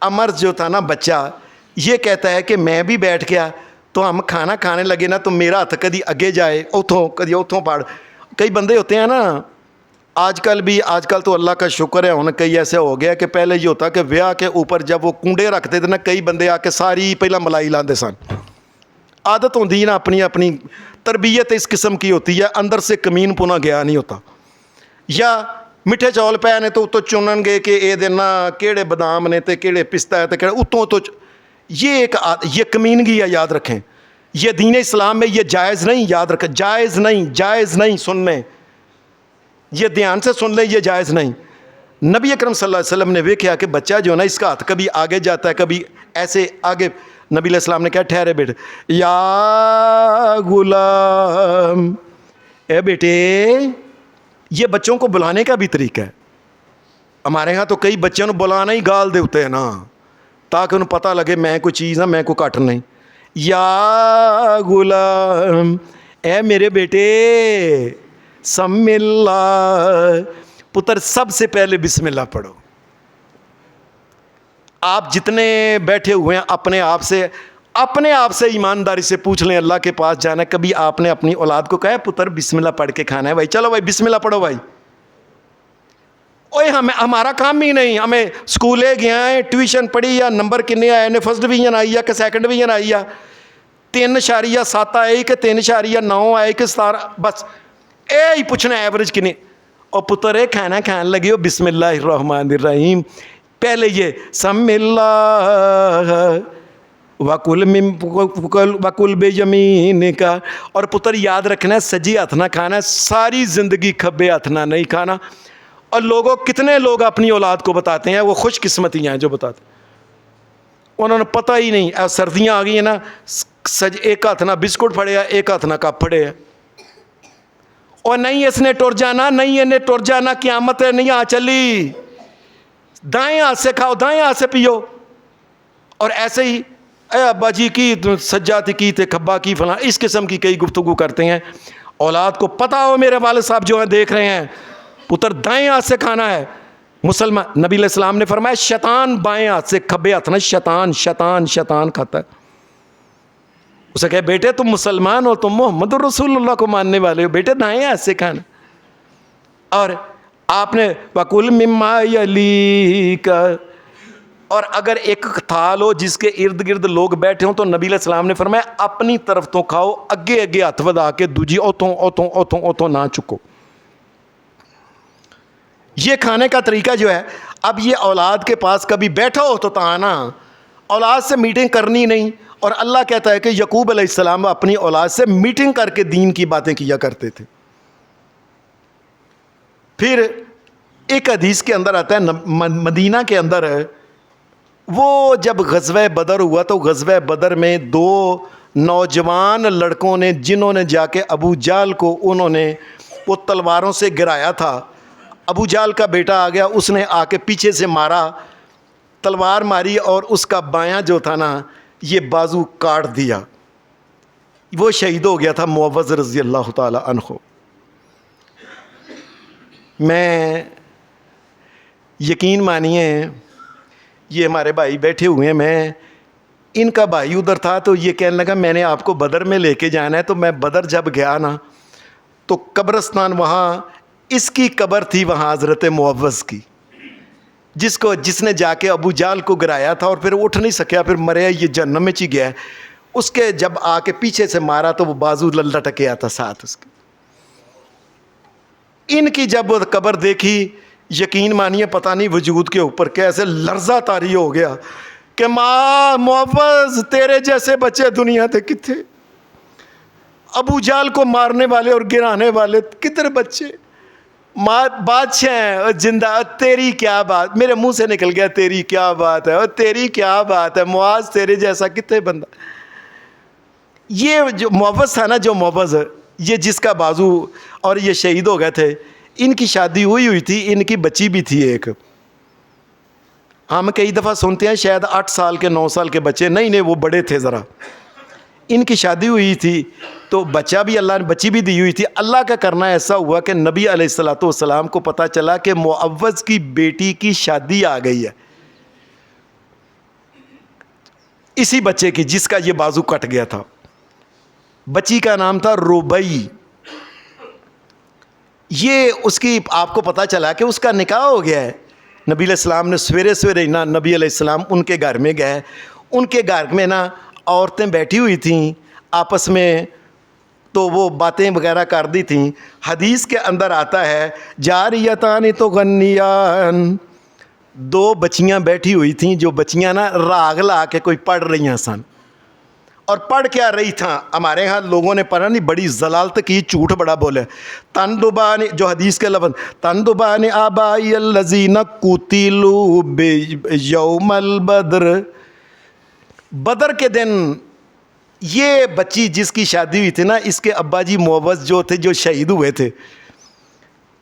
عمر جو تھا نا بچہ، یہ کہتا ہے کہ میں بھی بیٹھ گیا، تو ہم کھانا کھانے لگے نا تو میرا ہاتھ کدی اگے جائے اتوں کدی اتوں پاڑ. کئی بندے ہوتے ہیں نا آج کل تو اللہ کا شکر ہے، ہن کئی ایسے ہو گیا کہ پہلے یہ ہوتا کہ ویاہ کے اوپر جب وہ کنڈے رکھتے تھے نا، کئی بندے آ کے ساری پہلا ملائی لاندے سن. عادت ہوتی ہے نا، اپنی تربیت اس قسم کی ہوتی ہے، اندر سے کمین پونا گیا نہیں ہوتا. یا میٹھے چول پے نے تو اتوں چنن گے کہ یہ دینا کہڑے بادام نے تے کہڑے پستہ ہے تے کہڑے اتوں تو، یہ کمینگی ہے، یاد رکھیں. یہ دین اسلام میں یہ جائز نہیں، یاد رکھیں، جائز نہیں سننے، یہ دھیان سے سن لیں، یہ جائز نہیں. نبی اکرم صلی اللہ علیہ وسلم نے دیکھا کہ بچہ جو ہے نا اس کا ہاتھ کبھی آگے جاتا ہے کبھی ایسے آگے. نبی علیہ السلام نے کہا ٹھہرے بیٹے، یا غلام، اے بیٹے. یہ بچوں کو بلانے کا بھی طریقہ ہے. ہمارے ہاں تو کئی بچوں کو بلانا ہی گال دے ہوتے ہیں نا، تاکہ انہیں پتہ لگے میں کوئی چیز ہاں، میں کوئی کٹ نہیں. یا غلام، اے میرے بیٹے، سم اللہ، پتر سب سے پہلے بسم اللہ پڑھو. آپ جتنے بیٹھے ہوئے ہیں اپنے آپ سے ایمانداری سے پوچھ لیں، اللہ کے پاس جانا ہے، کبھی آپ نے اپنی اولاد کو کہا پتر بسم اللہ پڑھ کے کھانا ہے بھائی، چلو بھائی بسم اللہ پڑھو بھائی. اوے ہمارا کام ہی نہیں، ہمیں سکولے گیا ہے، ٹیوشن پڑھی یا نمبر کنے آئے نے، فرسٹ ڈویژن آئی ہے کہ سیکنڈ ڈویژن آئی ہے، 3.7 آئی کہ 3.9 آئے کہ 17، بس اے ہی پوچھنا ایوریج کنے. اور پتر کھانا کھان لگے ہو بسم اللہ الرحمن الرحیم، پہلے یہ سم اللہ وکل بیمین کا. اور پتر یاد رکھنا ہے سجی ہاتھ نہ کھانا ہے، ساری زندگی کھبے ہاتھ نہ نہیں کھانا. اور کتنے لوگ اپنی اولاد کو بتاتے ہیں، وہ خوش قسمتی ہیں جو بتاتے ہیں، انہوں نے پتہ ہی نہیں. سردیاں آ گئی ہیں نا، ایک ہاتھ نہ بسکٹ پھڑے ہے، ایک ہاتھ نہ کپ پھڑے ہے، اور نہیں اس نے ٹر جانا، نہیں انہیں ٹر جانا، قیامت نہیں آ چلی. دائیں ہاتھ سے کھاؤ، دائیں ہاتھ سے پیو. اور ایسے ہی اے ابا جی کی سجاتی کی تے کھبا کی فلاں، اس قسم کی کئی گفتگو کرتے ہیں. اولاد کو پتہ ہو، میرے والد صاحب جو ہیں دیکھ رہے ہیں، پتر دائیں ہاتھ سے کھانا ہے. مسلمان نبی علیہ السلام نے فرمایا شیطان بائیں ہاتھ سے، کھبے ہاتھ نہ، شیطان کھاتا ہے. اسے کہے بیٹے تم مسلمان ہو، تم محمد رسول اللہ کو ماننے والے ہو، بیٹے دائیں ہاتھ سے کھانا. اور آپ نے وَكُلْ مِمَّا يَلِيكَ، اور اگر ایک تھال ہو جس کے ارد گرد لوگ بیٹھے ہوں تو نبی علیہ السلام نے فرمایا اپنی طرف تو کھاؤ، اگے ہاتھ ودا کے دوجی اوتوں نہ چکو. یہ کھانے کا طریقہ جو ہے. اب یہ اولاد کے پاس کبھی بیٹھا ہو تو تانا، اولاد سے میٹنگ کرنی نہیں. اور اللہ کہتا ہے کہ یعقوب علیہ السلام اپنی اولاد سے میٹنگ کر کے دین کی باتیں کیا کرتے تھے. پھر ایک حدیث کے اندر آتا ہے، مدینہ کے اندر ہے، وہ جب غزوہ بدر ہوا تو غزوہ بدر میں 2 نوجوان لڑکوں نے، جنہوں نے جا کے ابو جہل کو انہوں نے وہ تلواروں سے گرایا تھا. ابو جہل کا بیٹا آ گیا، اس نے آ کے پیچھے سے مارا، تلوار ماری، اور اس کا بایاں جو تھا نا یہ بازو کاٹ دیا. وہ شہید ہو گیا تھا، معوذ رضی اللہ تعالی عنہ. میں یقین مانیے یہ ہمارے بھائی بیٹھے ہوئے ہیں، میں ان کا بھائی ادھر تھا تو یہ کہنے لگا میں نے آپ کو بدر میں لے کے جانا ہے. تو میں بدر جب گیا نا تو قبرستان، وہاں اس کی قبر تھی، وہاں حضرت معوذ کی، جس نے جا کے ابو جہل کو گرایا تھا اور پھر اٹھ نہیں سکیا، پھر مریا، یہ جہنم میں چی گیا ہے. اس کے جب آ کے پیچھے سے مارا تو وہ بازو لٹکیا تھا ساتھ اس کے. ان کی جب وہ قبر دیکھی، یقین مانیے پتہ نہیں وجود کے اوپر کیسے لرزہ طاری ہو گیا کہ ماں معوذ تیرے جیسے بچے دنیا تے کتنے، ابو جہل کو مارنے والے اور گرانے والے کتنے بچے، ماں بادشاہ ہیں اور زندہ، تیری کیا بات، میرے منہ سے نکل گیا تیری کیا بات ہے، اور تیری کیا بات ہے معاذ تیرے جیسا کتنے بندہ۔ یہ جو معوذ تھا نا، جو معوذ یہ جس کا بازو اور یہ شہید ہو گئے تھے، ان کی شادی ہوئی تھی، ان کی بچی بھی تھی ایک۔ ہم کئی دفعہ سنتے ہیں شاید 8 سال کے 9 سال کے بچے، نہیں وہ بڑے تھے ذرا، ان کی شادی ہوئی تھی تو بچہ بھی اللہ نے بچی بھی دی ہوئی تھی۔ اللہ کا کرنا ایسا ہوا کہ نبی علیہ الصلوۃ والسلام کو پتہ چلا کہ معوذ کی بیٹی کی شادی آ گئی ہے، اسی بچے کی جس کا یہ بازو کٹ گیا تھا۔ بچی کا نام تھا ربیع۔ یہ اس کی آپ کو پتہ چلا کہ اس کا نکاح ہو گیا ہے۔ نبی علیہ السلام نے سویرے سویرے نا نبی علیہ السلام ان کے گھر میں گئے، ان کے گھر میں نا عورتیں بیٹھی ہوئی تھیں آپس میں، تو وہ باتیں وغیرہ کر دی تھیں۔ حدیث کے اندر آتا ہے جاریتان تو غنیان، 2 بچیاں بیٹھی ہوئی تھیں، جو بچیاں نا راگ لا کے کوئی پڑھ رہی ہیں سن، اور پڑھ کیا رہی تھا، ہمارے ہاں لوگوں نے پڑھا نہیں، بڑی ضلالت کی، جھوٹ بڑا بولے، تندبان، جو حدیث کے لفظ تندبان آبائی الذین قتلوا بیوم البدر، بدر کے دن یہ بچی جس کی شادی ہوئی تھی نا، اس کے ابا جی معوذ جو تھے، جو شہید ہوئے تھے،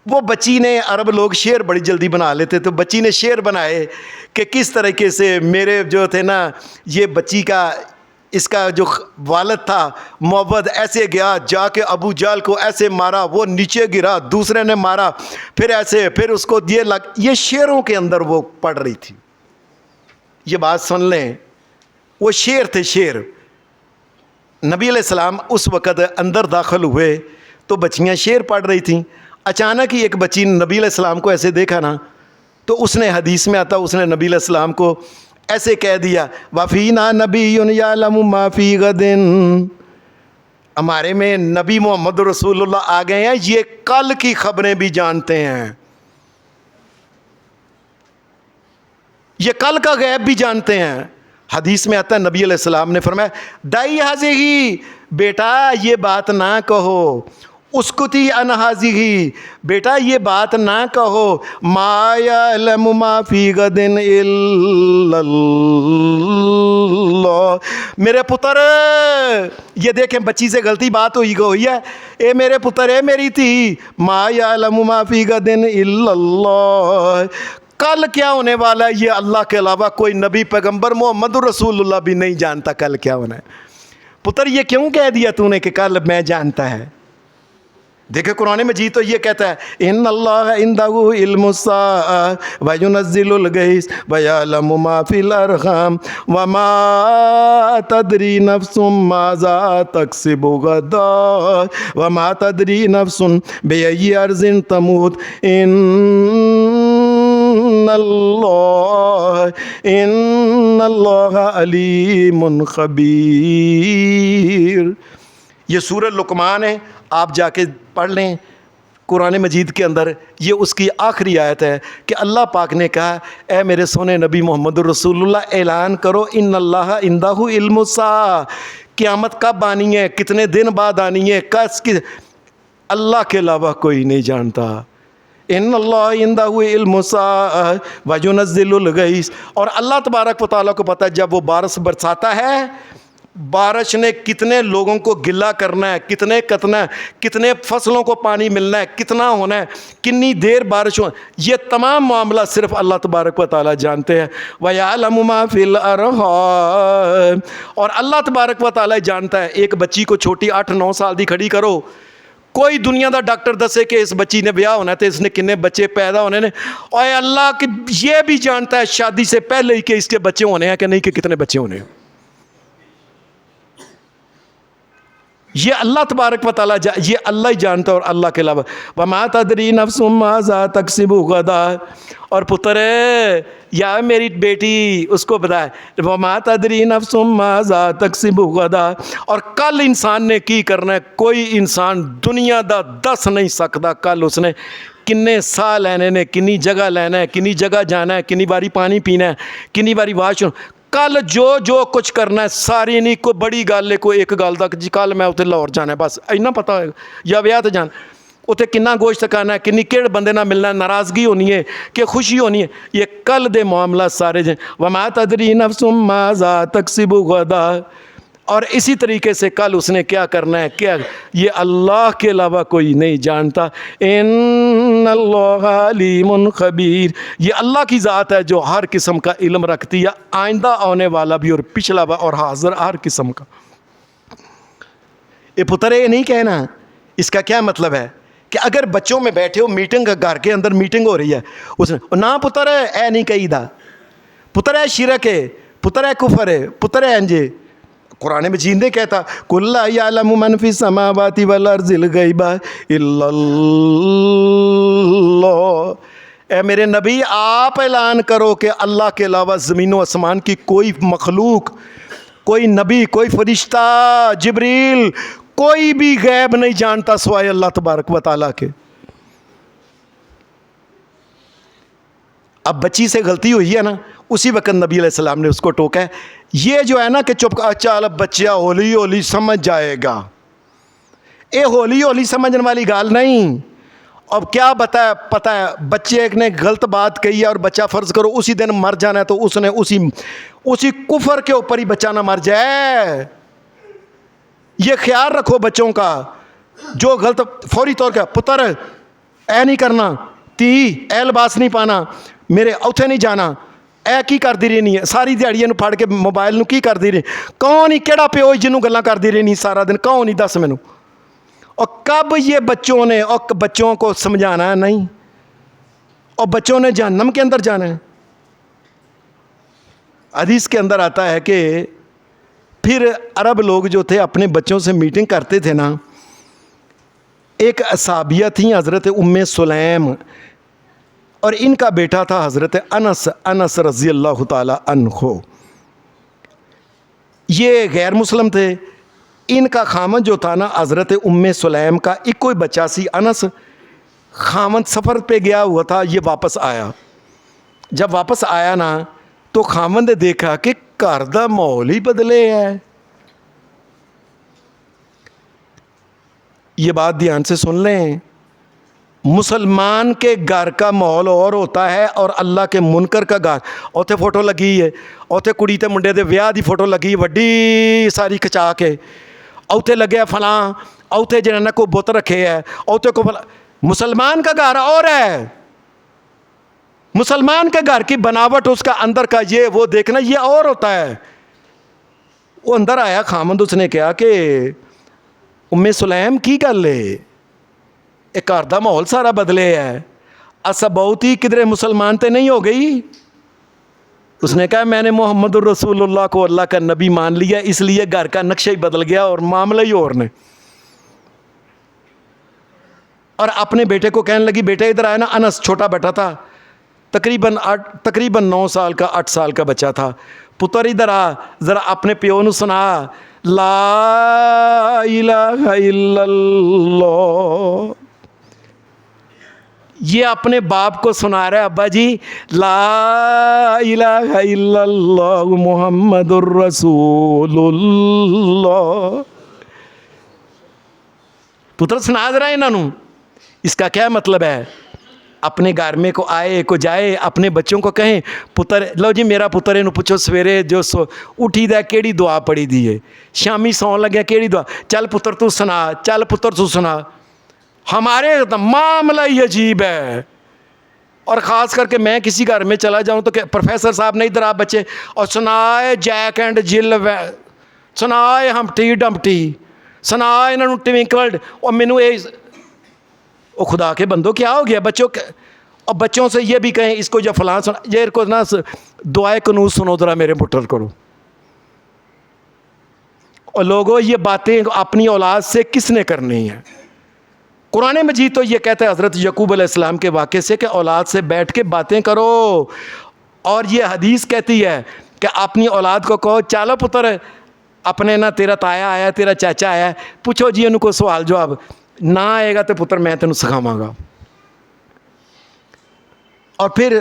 وہ بچی نے، عرب لوگ شعر بڑی جلدی بنا لیتے، تو بچی نے شعر بنائے کہ کس طریقے سے میرے جو تھے نا، یہ بچی کا، اس کا جو والد تھا معوذ، ایسے گیا جا کے ابو جہل کو ایسے مارا، وہ نیچے گرا، دوسرے نے مارا، پھر ایسے، پھر اس کو یہ شعروں کے اندر وہ پڑھ رہی تھی۔ یہ بات سن لیں، وہ شعر تھے، شعر۔ نبی علیہ السلام اس وقت اندر داخل ہوئے تو بچیاں شعر پڑھ رہی تھیں۔ اچانک ہی ایک بچی نے نبی علیہ السلام کو ایسے دیکھا نا، تو اس نے، حدیث میں آتا، اس نے نبی علیہ السلام کو ایسے کہہ دیا وَفِينَا نَبِيٌّ يَعْلَمُ مَا فِي غَدٍ، ہمارے میں نبی محمد رسول اللہ آ گئے ہیں، یہ کل کی خبریں بھی جانتے ہیں، یہ کل کا غیب بھی جانتے ہیں۔ حدیث میں آتا ہے نبی علیہ السلام نے فرمایا دائی حاضی، بیٹا یہ بات نہ کہو، اسکتی عن حاضی، بیٹا یہ بات نہ کہو، ما یعلم ما فی غد الا اللہ، میرے پتر، یہ دیکھیں بچی سے غلطی بات ہوئی ہے، اے میرے پتر، اے میری تھی، ما یعلم ما فی غد الا اللہ، کل کیا ہونے والا ہے یہ اللہ کے علاوہ کوئی نبی پیغمبر محمد رسول اللہ بھی نہیں جانتا کل کیا ہونا ہے۔ پتر یہ کیوں کہہ دیا تو نے کہ کل میں جانتا ہے؟ دیکھیں قرآن مجید تو یہ کہتا ہے ان اللہ عندہ علم الساعۃ وینزل الغیث ویعلم ما فی الارحام وما تدری نفس ماذا تکسب غدا وما تدری نفس بأی ارض تموت ان اللہ علیم خبیر۔ یہ سورہ لقمان ہے، آپ جا کے پڑھ لیں قرآن مجید کے اندر، یہ اس کی آخری آیت ہے کہ اللہ پاک نے کہا اے میرے سونے نبی محمد رسول اللہ، اعلان کرو ان اللہ عندہ علم الساعۃ، قیامت کب آنی ہے، کتنے دن بعد آنی ہے، اللہ کے علاوہ کوئی نہیں جانتا۔ ان اللہ عندہ علم الساعۃ وینزل الغیث، اور اللہ تبارک و تعالیٰ کو پتہ ہے جب وہ بارش برساتا ہے، بارش نے کتنے لوگوں کو گلا کرنا ہے، کتنے کتنا ہے، کتنے فصلوں کو پانی ملنا ہے، کتنا ہونا ہے، کتنی دیر بارش ہو، یہ تمام معاملہ صرف اللہ تبارک و تعالیٰ جانتے ہیں۔ وَيَعْلَمُ مَا فِي الْأَرْحَامِ، اور اللہ تبارک و تعالیٰ جانتا ہے۔ ایک بچی کو چھوٹی 8-9 سال دی کھڑی کرو، کوئی دنیا دا ڈاکٹر دسے کہ اس بچی نے بیاہ ہونا ہے تو اس نے کنے بچے پیدا ہونے نے، اور اللہ یہ بھی جانتا ہے شادی سے پہلے ہی کہ اس کے بچے ہونے ہیں کہ نہیں، کہ کتنے بچے ہونے ہیں۔ یہ اللہ تبارک و تعالیٰ یہ اللہ ہی جانتا ہے، اور اللہ کے علاوہ وَمَا تَدْرِي نَفْسٌ مَاذَا تَكْسِبُ غَدًا، اور پتر یا میری بیٹی اس کو بتائے وَمَا تَدْرِي نَفْسٌ مَاذَا تَكْسِبُ غَدًا، اور کل انسان نے کی کرنا ہے، کوئی انسان دنیا دا دس نہیں سکتا کل اس نے کنے سال لینے نے، کنی جگہ لینا ہے، کنی جگہ جانا ہے، کنی باری پانی پینا ہے، کنی باری واش، ਕੱਲ ਜੋ ਕੁਝ ਕਰਨਾ ਸਾਰੀ ਨਹੀਂ, ਕੋਈ ਬੜੀ ਗੱਲ ਹੈ, ਕੋਈ ਇੱਕ ਗੱਲ ਦਾ ਜੀ ਕੱਲ ਮੈਂ ਉੱਥੇ ਲਾਹੌਰ ਜਾਣਾ ਬਸ ਇੰਨਾ ਪਤਾ ਹੋਏਗਾ, ਜਾਂ ਵਿਆਹ ਤੇ ਜਾਣਾ, ਉੱਥੇ ਕਿੰਨਾ ਗੋਸ਼ਤ ਖਾਣਾ ਹੈ, ਕਿੰਨੀ ਕਿਹੜੇ ਬੰਦੇ ਨਾਲ ਮਿਲਣਾ, ਨਾਰਾਜ਼ਗੀ ਹੋਣੀ ہے کہ خوشی ہونی ہے, یہ کل دے معاملات سارے جائیں. وَمَا تَدْرِي نَفْسٌ مَاذَا تَكْسِبُ غَدًا. اور اسی طریقے سے کل اس نے کیا کرنا ہے، کیا، یہ اللہ کے علاوہ کوئی نہیں جانتا. ان اللہ علیم خبیر، یہ اللہ کی ذات ہے جو ہر قسم کا علم رکھتی ہے، آئندہ آنے والا بھی اور پچھلا اور حاضر ہر قسم کا. یہ پتر یہ نہیں کہنا، اس کا کیا مطلب ہے کہ اگر بچوں میں بیٹھے ہو میٹنگ، گھر کے اندر میٹنگ ہو رہی ہے، اس نے نہ پتر ہے اے نہیں کہی دا، پتر ہے شرک ہے، پتر ہے کفر ہے، پتر ہے انجے. قرآن مجید نے کہتا قُلْ لَا يَعْلَمُ مَنْ فِي السَّمَاوَاتِ وَالْأَرْضِ الْغَيْبَ إِلَّا اللَّهُ. اے میرے نبی آپ اعلان کرو کہ اللہ کے علاوہ زمین و آسمان کی کوئی مخلوق، کوئی نبی، کوئی فرشتہ، جبریل، کوئی بھی غیب نہیں جانتا سوائے اللہ تبارک و تعالیٰ کے. اب بچی سے غلطی ہوئی ہے نا، اسی وقت نبی علیہ السلام نے اس کو ٹوکا ہے. یہ جو ہے نا کہ چپ چال بچہ ہولی ہولی سمجھ جائے گا، اے ہولی ہولی سمجھنے والی گال نہیں. اب کیا پتہ ہے بچے ایک نے غلط بات کہی ہے اور بچہ فرض کرو اسی دن مر جانا ہے، تو اس نے اسی کفر کے اوپر ہی بچہ نہ مر جائے. یہ خیال رکھو بچوں کا، جو غلط فوری طور کا پتر اے نہیں کرنا، تی اے لباس نہیں پانا، میرے اوتھے نہیں جانا، اے کی کرتی رہنی ہے ساری دیہڑی نو پھڑ کے موبائل نو کی کرتی رہی. کون ہی کہڑا پیو جنوں گلاں کرتی رہنی سارا دن، کون ہی دس مینوں. اور کب یہ بچوں نے اور بچوں کو سمجھانا ہے نہیں، اور بچوں نے جہنم کے اندر جانا ہے. حدیث کے اندر آتا ہے کہ پھر عرب لوگ جو تھے اپنے بچوں سے میٹنگ کرتے تھے نا. ایک صحابیہ تھیں حضرت ام سلیم، اور ان کا بیٹا تھا حضرت انس رضی اللہ تعالی عنہ. یہ غیر مسلم تھے. ان کا خامن جو تھا نا حضرت ام سلیم کا ایک کوئی بچہ سی انس. خامن سفر پہ گیا ہوا تھا، یہ واپس آیا. جب واپس آیا نا تو خامن نے دیکھا کہ گھر دا ماحول ہی بدلے ہے. یہ بات دھیان سے سن لیں، مسلمان کے گھر کا ماحول اور ہوتا ہے اور اللہ کے منکر کا گھر. اوتھے فوٹو لگی ہے، اوتھے کڑی تے منڈے دے ویاہ دی فوٹو لگی وڈی ساری کھچا کے، اوتھے لگے فلاں، اوتھے جنہاں کو بت رکھے ہے، اوتھے کو فلاں. مسلمان کا گھر اور ہے، مسلمان کے گھر کی بناوٹ، اس کا اندر کا یہ وہ دیکھنا یہ اور ہوتا ہے. وہ اندر آیا خامند، اس نے کہا کہ ام سلیم کی گل ہے، ایک گھر دا ماحول سارا بدلے ہے، اسا بہت ہی کدھر مسلمان تے نہیں ہو گئی. اس نے کہا میں نے محمد الرسول اللہ کو اللہ کا نبی مان لیا، اس لیے گھر کا نقشہ ہی بدل گیا اور معاملہ ہی اور نے. اور اپنے بیٹے کو کہنے لگی بیٹا ادھر آیا نا. انس چھوٹا بیٹا تھا، تقریباً 9 سال کا 8 سال کا بچہ تھا. پتر ادھر آ، ذرا اپنے پیو نو سنا لا الہ الا اللہ. یہ اپنے باپ کو سنا رہا ہے، ابا جی لا الہ الا اللہ محمد الرسول اللہ. پتر سنا ذرا انہوں. اس کا کیا مطلب ہے؟ اپنے گھر میں کو آئے کو جائے، اپنے بچوں کو کہیں پتر لو جی میرا پتر انہوں پوچھو سویرے جو اٹھی دا کیڑی دعا پڑھی دی ہے، شامی سون لگیا کیڑی دعا، چل پتر تو سنا، چل پتر تو سنا. ہمارے معاملہ ہی عجیب ہے. اور خاص کر کے میں کسی گھر میں چلا جاؤں تو کہ پروفیسر صاحب نہیں ادھر آپ بچے، اور سنائے جیک اینڈ جل، سنائے ہمٹی ڈمٹی، سنائے انہوں ٹوینکلڈ. اور مینوں یہ او خدا کے بندو کیا ہو گیا بچوں کے. اور بچوں سے یہ بھی کہیں اس کو جو فلاں سنا، یہ کو نا دعائے کنوز سنو ذرا میرے پٹر کرو. اور لوگوں یہ باتیں اپنی اولاد سے کس نے کرنی ہیں؟ قرآن مجید تو یہ کہتا ہے حضرت یعقوب علیہ السلام کے واقعے سے کہ اولاد سے بیٹھ کے باتیں کرو. اور یہ حدیث کہتی ہے کہ اپنی اولاد کو کہو چلو پتر اپنے نہ تیرا تایا آیا تیرا چاچا آیا پوچھو جی ان کو سوال جواب، نہ آئے گا تو پتر میں تینوں سکھاواں گا. اور پھر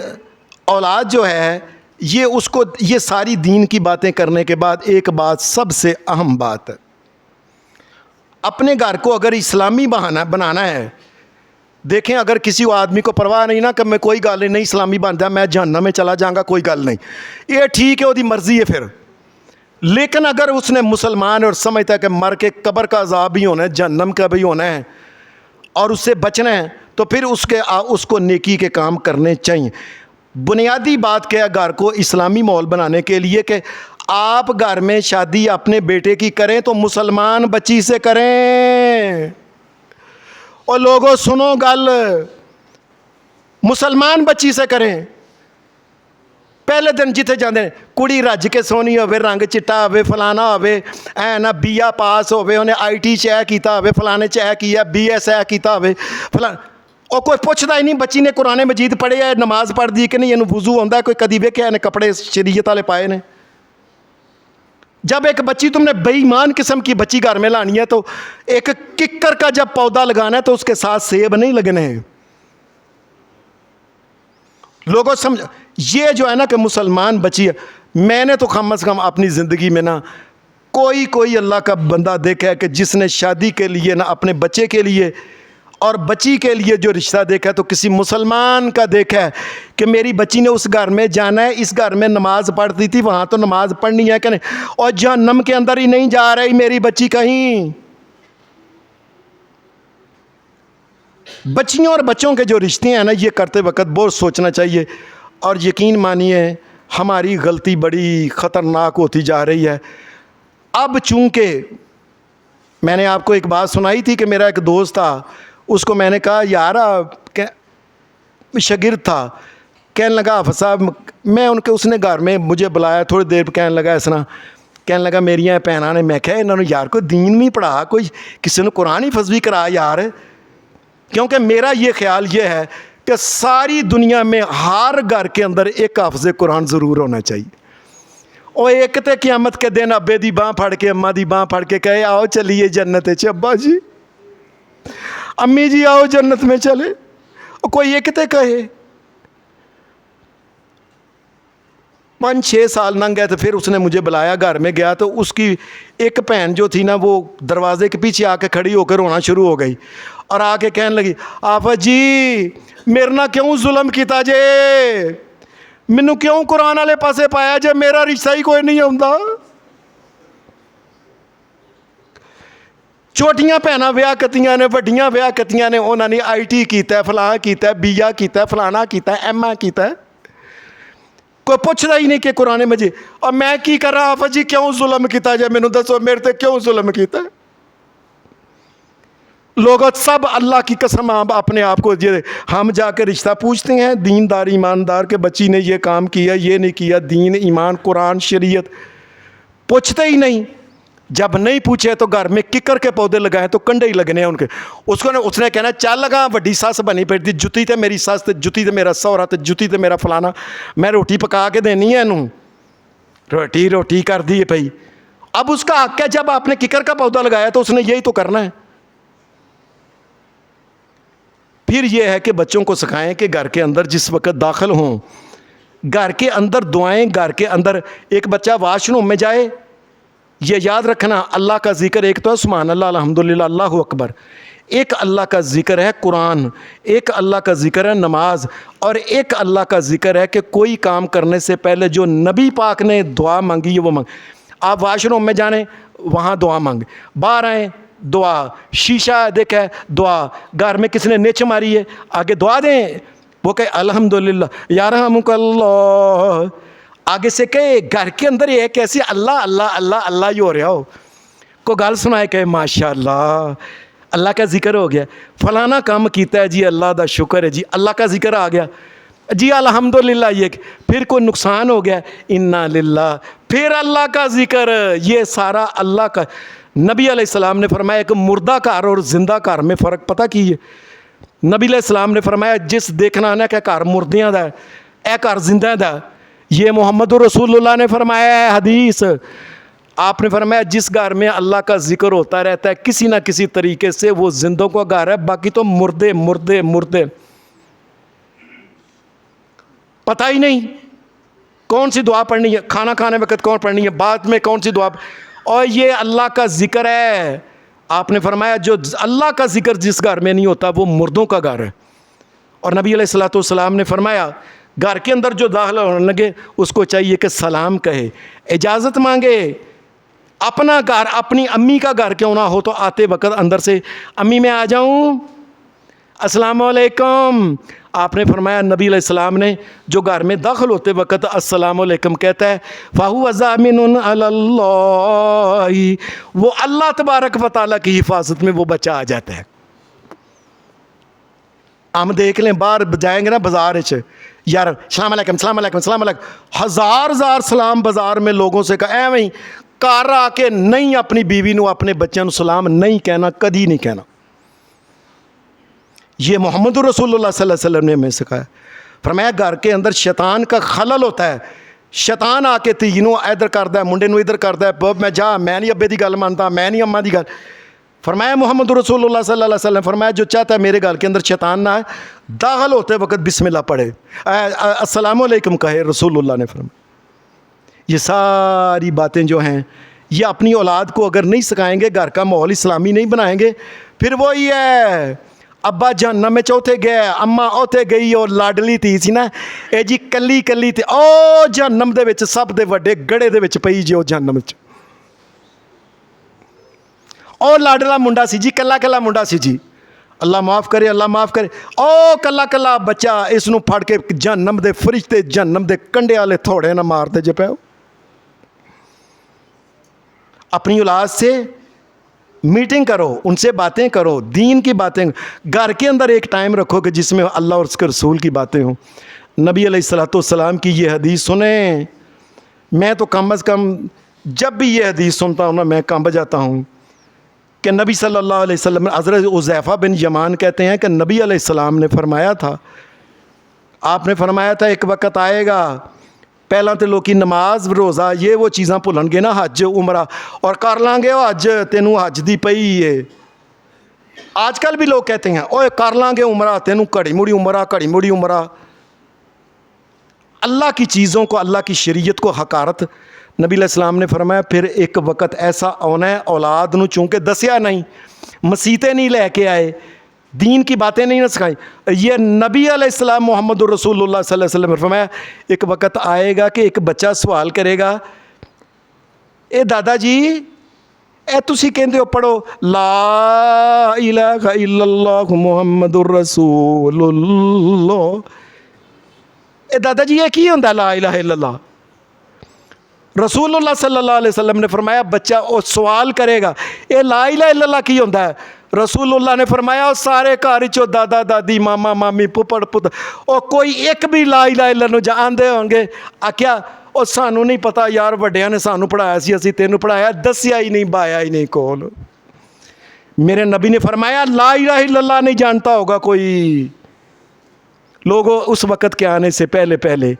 اولاد جو ہے یہ اس کو یہ ساری دین کی باتیں کرنے کے بعد ایک بات سب سے اہم بات ہے، اپنے گھر کو اگر اسلامی بنانا ہے، دیکھیں اگر کسی آدمی کو پرواہ نہیں نا کہ میں کوئی گل نہیں اسلامی بن جا میں جہنم میں چلا جاؤں گا، کوئی گل نہیں، یہ ٹھیک ہے وہ دی مرضی ہے پھر، لیکن اگر اس نے مسلمان اور سمجھتا ہے کہ مر کے قبر کا عذاب بھی ہونا ہے، جہنم کا بھی ہونا ہے اور اس سے بچنا ہے، تو پھر اس کو نیکی کے کام کرنے چاہیے۔ بنیادی بات کیا ہے گھر کو اسلامی ماحول بنانے کے لیے کہ آپ گھر میں شادی اپنے بیٹے کی کریں تو مسلمان بچی سے کریں، اور لوگوں سنو گل، مسلمان بچی سے کریں۔ پہلے دن جتنے جاندے ہیں کڑی رج کے سونی ہوے، رنگ چٹا ہوے، فلانا ہوے، نہ بی اے پاس ہوے، انہیں آئی ٹی چ اے کیتا ہوے، فلانے چ اے کیا، بی ایس اے کیتا ہوے، فلانا، اور کوئی پوچھتا ہی نہیں بچی نے قرآن مجید پڑھے ہے، نماز پڑھ دی کہ نہیں، یہ وضو آتا ہے، کوئی کدی ویکھیا نے کپڑے شریعت والے پائے نے۔ جب ایک بچی تم نے بے ایمان قسم کی بچی گھر میں لانی ہے تو ایک ککر کا جب پودا لگانا ہے تو اس کے ساتھ سیب نہیں لگنے ہیں۔ لوگوں سمجھ یہ جو ہے نا کہ مسلمان بچی ہے، میں نے تو کم از کم اپنی زندگی میں نا کوئی اللہ کا بندہ دیکھا ہے کہ جس نے شادی کے لیے نہ اپنے بچے کے لیے اور بچی کے لیے جو رشتہ دیکھا ہے تو کسی مسلمان کا دیکھا ہے کہ میری بچی نے اس گھر میں جانا ہے، اس گھر میں نماز پڑھتی تھی، وہاں تو نماز پڑھنی ہے کہ نہیں، اور جہنم کے اندر ہی نہیں جا رہی میری بچی کہیں۔ بچیوں اور بچوں کے جو رشتے ہیں نا، یہ کرتے وقت بہت سوچنا چاہیے، اور یقین مانیے ہماری غلطی بڑی خطرناک ہوتی جا رہی ہے۔ اب چونکہ میں نے آپ کو ایک بات سنائی تھی کہ میرا ایک دوست تھا، اس کو میں نے کہا یار شاگرد تھا، کہنے لگا حافظ صاحب میں اس نے گھر میں مجھے بلایا، تھوڑی دیر پہ کہنے لگا اس طرح، کہنے لگا میری بھناں نے، میں کہا انہوں نے یار کوئی دین بھی پڑھا، کوئی کسی نے قرآن ہی حفظ بھی کرا یار، کیونکہ میرا یہ خیال یہ ہے کہ ساری دنیا میں ہر گھر کے اندر ایک حافظ قرآن ضرور ہونا چاہیے، اور ایک تے قیامت کے دن ابے دی باں پھڑ کے اماں دی باں پھڑ کے کہے آؤ چلیے جنت چ، ابا جی امی جی آؤ جنت میں چلے، اور کوئی ایک تے کہے۔ 5-6 سال لنگ گئے تو پھر اس نے مجھے بلایا، گھر میں گیا تو اس کی ایک بہن جو تھی نا وہ دروازے کے پیچھے آ کے کھڑی ہو کر رونا شروع ہو گئی، اور آ کے کہنے لگی آفا جی میرے نہ کیوں ظلم کیتا جے، مینوں کیوں قرآن والے پاسے پایا جے، میرا رشتہ ہی کوئی نہیں آتا۔ چھوٹیاں بھیناں ویاہ کتیاں نے، وڈیاں ویاہ کتیاں نے، انہوں نے آئی ٹی کیتا ہے، فلاں کیتا ہے، بی اے کیتا ہے، فلانا کیتا ہے، ایم اے کیتا ہے، کوئی پوچھتا ہی نہیں کہ قرآن مجید، اور میں کی کر رہا آفا جی کیوں ظلم کیتا جائے، مینوں دسو میرے تے کیوں ظلم کیتا ہے۔ لوگ سب اللہ کی قسم اپنے آپ کو ہم جا کے رشتہ پوچھتے ہیں، دیندار ایماندار کے بچی نے یہ کام کیا، یہ نہیں کیا، دین ایمان قرآن شریعت پوچھتے ہی نہیں۔ جب نہیں پوچھے تو گھر میں ککر کے پودے لگائے تو کنڈے ہی لگنے ہیں ان کے، اس نے کہنا چل لگا وڈی سس بنی پھرتی، جتی تے میری سس تے جتی تے میرا سہرا تے جتی تے میرا فلانا، میں روٹی پکا کے دینی ہے انہوں، روٹی کر دی پئی۔ اب اس کا حق ہے، جب آپ نے ککر کا پودا لگایا تو اس نے یہی تو کرنا ہے۔ پھر یہ ہے کہ بچوں کو سکھائیں کہ گھر کے اندر جس وقت داخل ہوں، گھر کے اندر دعائیں، گھر کے اندر ایک بچہ واش روم میں جائے، یہ یاد رکھنا اللہ کا ذکر ایک تو ہے سبحان اللہ الحمدللہ اللہ اکبر، ایک اللہ کا ذکر ہے قرآن، ایک اللہ کا ذکر ہے نماز، اور ایک اللہ کا ذکر ہے کہ کوئی کام کرنے سے پہلے جو نبی پاک نے دعا مانگی ہے وہ مانگ۔ آپ واش روم میں جانے وہاں دعا مانگ، باہر آئیں دعا، شیشہ دیکھا ہے دعا، گھر میں کسی نے نیچ ماری ہے آگے دعا دیں، وہ کہے الحمدللہ یارحمک اللہ، آگے سے کہے گھر کے اندر یہ کیسی اللہ اللہ اللہ اللہ ہی ہو رہا ہو، کو گال سنائے کہے ماشاءاللہ اللہ کا ذکر ہو گیا، فلانا کام کیتا ہے جی اللہ دا شکر ہے جی، اللہ کا ذکر آ گیا جی الحمدللہ، یہ پھر کوئی نقصان ہو گیا انا للہ، پھر اللہ کا ذکر، یہ سارا اللہ کا۔ نبی علیہ السلام نے فرمایا ایک مردہ گھر اور زندہ گھر میں فرق پتہ کی ہے؟ نبی علیہ السلام نے فرمایا جس دیکھنا نا کہ گھر مردیاں دا ہے، اے گھر زندہ دا، یہ محمد رسول اللہ نے فرمایا ہے حدیث، آپ نے فرمایا جس گھر میں اللہ کا ذکر ہوتا رہتا ہے کسی نہ کسی طریقے سے وہ زندوں کا گھر ہے، باقی تو مردے مردے مردے، پتہ ہی نہیں۔ کون سی دعا پڑھنی ہے، کھانا کھانے وقت کون پڑھنی ہے، بعد میں کون سی دعا، اور یہ اللہ کا ذکر ہے۔ آپ نے فرمایا جو اللہ کا ذکر جس گھر میں نہیں ہوتا وہ مردوں کا گھر ہے۔ اور نبی علیہ الصلوۃ والسلام نے فرمایا گھر کے اندر جو داخل ہونے لگے اس کو چاہیے کہ سلام کہے، اجازت مانگے۔ اپنا گھر، اپنی امی کا گھر کیوں نہ ہو تو آتے وقت اندر سے امی میں آ جاؤں، السلام علیکم۔ آپ نے فرمایا نبی علیہ السلام نے جو گھر میں داخل ہوتے وقت السلام علیکم کہتا ہے فَهُوَ ضَامِنٌ عَلَى اللَّهِ، وہ اللہ تبارک و تعالیٰ کی حفاظت میں وہ بچہ آ جاتا ہے۔ ہم دیکھ لیں باہر جائیں گے نا بازار یار السلام علیکم السلام علیکم السلام علیکم، ہزار سلام بازار میں لوگوں سے کہا ایویں گھر آ کے نہیں اپنی بیوی نو اپنے بچوں نو سلام نہیں کہنا، کدی نہیں کہنا۔ یہ محمد رسول اللہ صلی اللہ علیہ وسلم نے ہمیں سکھایا۔ فرمایا گھر کے اندر شیطان کا خلل ہوتا ہے، شیطان آ کے تینوں ادھر کرتا ہے، منڈے نو ادھر کرتا ہے، میں جا میں نہیں ابے دی گل مانتا، میں نہیں اماں دی گل۔ فرمایا محمد رسول اللہ صلی اللہ علیہ وسلم فرمایا جو چاہتا ہے میرے گھر کے اندر شیطان نہ آئے، داخل ہوتے وقت بسم اللہ پڑھے، السلام علیکم کہے، رسول اللہ نے فرمایا۔ یہ ساری باتیں جو ہیں یہ اپنی اولاد کو اگر نہیں سکھائیں گے، گھر کا ماحول اسلامی نہیں بنائیں گے، پھر وہی ہے ابا جہنم میں چوتھے گئے، اماں اوتھے گئی، اور لاڈلی تھی سی نا اے جی کلی کلی تھی، او جہنم دے وچ سب دے وڈے گڑے دے وچ پئی جی، او جہنم وچ او لاڈلا منڈا سی جی، کلا کلا منڈا سی جی، اللہ معاف کرے اللہ معاف کرے، او کلا کلا بچہ، اس نو پھڑ کے جہنم دے فرشتے جہنم دے کنڈے والے تھوڑے نہ مارتے جے پیو۔ اپنی اولاد سے میٹنگ کرو، ان سے باتیں کرو، دین کی باتیں، گھر کے اندر ایک ٹائم رکھو کہ جس میں اللہ اور اس کے رسول کی باتیں ہوں۔ نبی علیہ الصلوۃ والسلام کی یہ حدیث سنیں، میں تو کم از کم جب بھی یہ حدیث سنتا ہوں نا میں کانپ جاتا ہوں کہ نبی صلی اللہ علیہ وسلم، حضرت حذیفہ بن یمان کہتے ہیں کہ نبی علیہ السلام نے فرمایا تھا، آپ نے فرمایا تھا ایک وقت آئے گا پہلا تو لوگ نماز روزہ یہ وہ چیزاں بھولن گے نا، حج عمرہ، اور کر لیں گے حج، تینوں حج دی پئی ہے۔ آج کل بھی لوگ کہتے ہیں اوے کر لیں گے عمرہ، تینوں گھڑی مڑی عمرہ گھڑی مڑی عمرہ۔ اللہ کی چیزوں کو، اللہ کی شریعت کو حقارت۔ نبی علیہ السلام نے فرمایا پھر ایک وقت ایسا آنا ہے اولاد نو چونکہ دسیا نہیں، مسیتیں نہیں لے کے آئے، دین کی باتیں نہیں نہ سکھائیں، یہ نبی علیہ السلام محمد رسول اللہ صلی اللہ علیہ وسلم نے فرمایا ایک وقت آئے گا کہ ایک بچہ سوال کرے گا اے دادا جی اے تسی کہندے ہو پڑھو لا الہ الا اللہ محمد الرسول اللہ، اے دادا جی یہ کی ہوندا لا الہ الا اللہ؟ رسول اللہ صلی اللہ علیہ وسلم نے فرمایا بچہ وہ سوال کرے گا اے لا الہ الا اللہ کی ہوندا ہے؟ رسول اللہ نے فرمایا سارے گھر چو دادا دادی ماما مامی پپڑ پتر او کوئی ایک بھی لا الہ الا اللہ جانتے ہوں گے؟ آکھیا او سانو نہیں پتا یار، وڈیاں نے سانو پڑھایا سی، اسی تینوں پڑھایا، دسیا ہی نہیں بایا ہی نہیں کول۔ میرے نبی نے فرمایا لا الہ الا اللہ نہیں جانتا ہوگا کوئی، لوگوں اس وقت کے آنے سے پہلے پہلے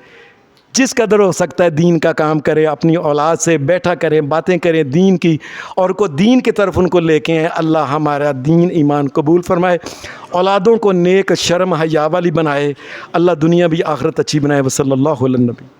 جس قدر ہو سکتا ہے دین کا کام کرے، اپنی اولاد سے بیٹھا کریں، باتیں کریں دین کی، اور کو دین کی طرف ان کو لے کے ہیں۔ اللہ ہمارا دین ایمان قبول فرمائے، اولادوں کو نیک شرم حیا والی بنائے، اللہ دنیا بھی آخرت اچھی بنائے۔ وصلی اللہ علیہ نبی۔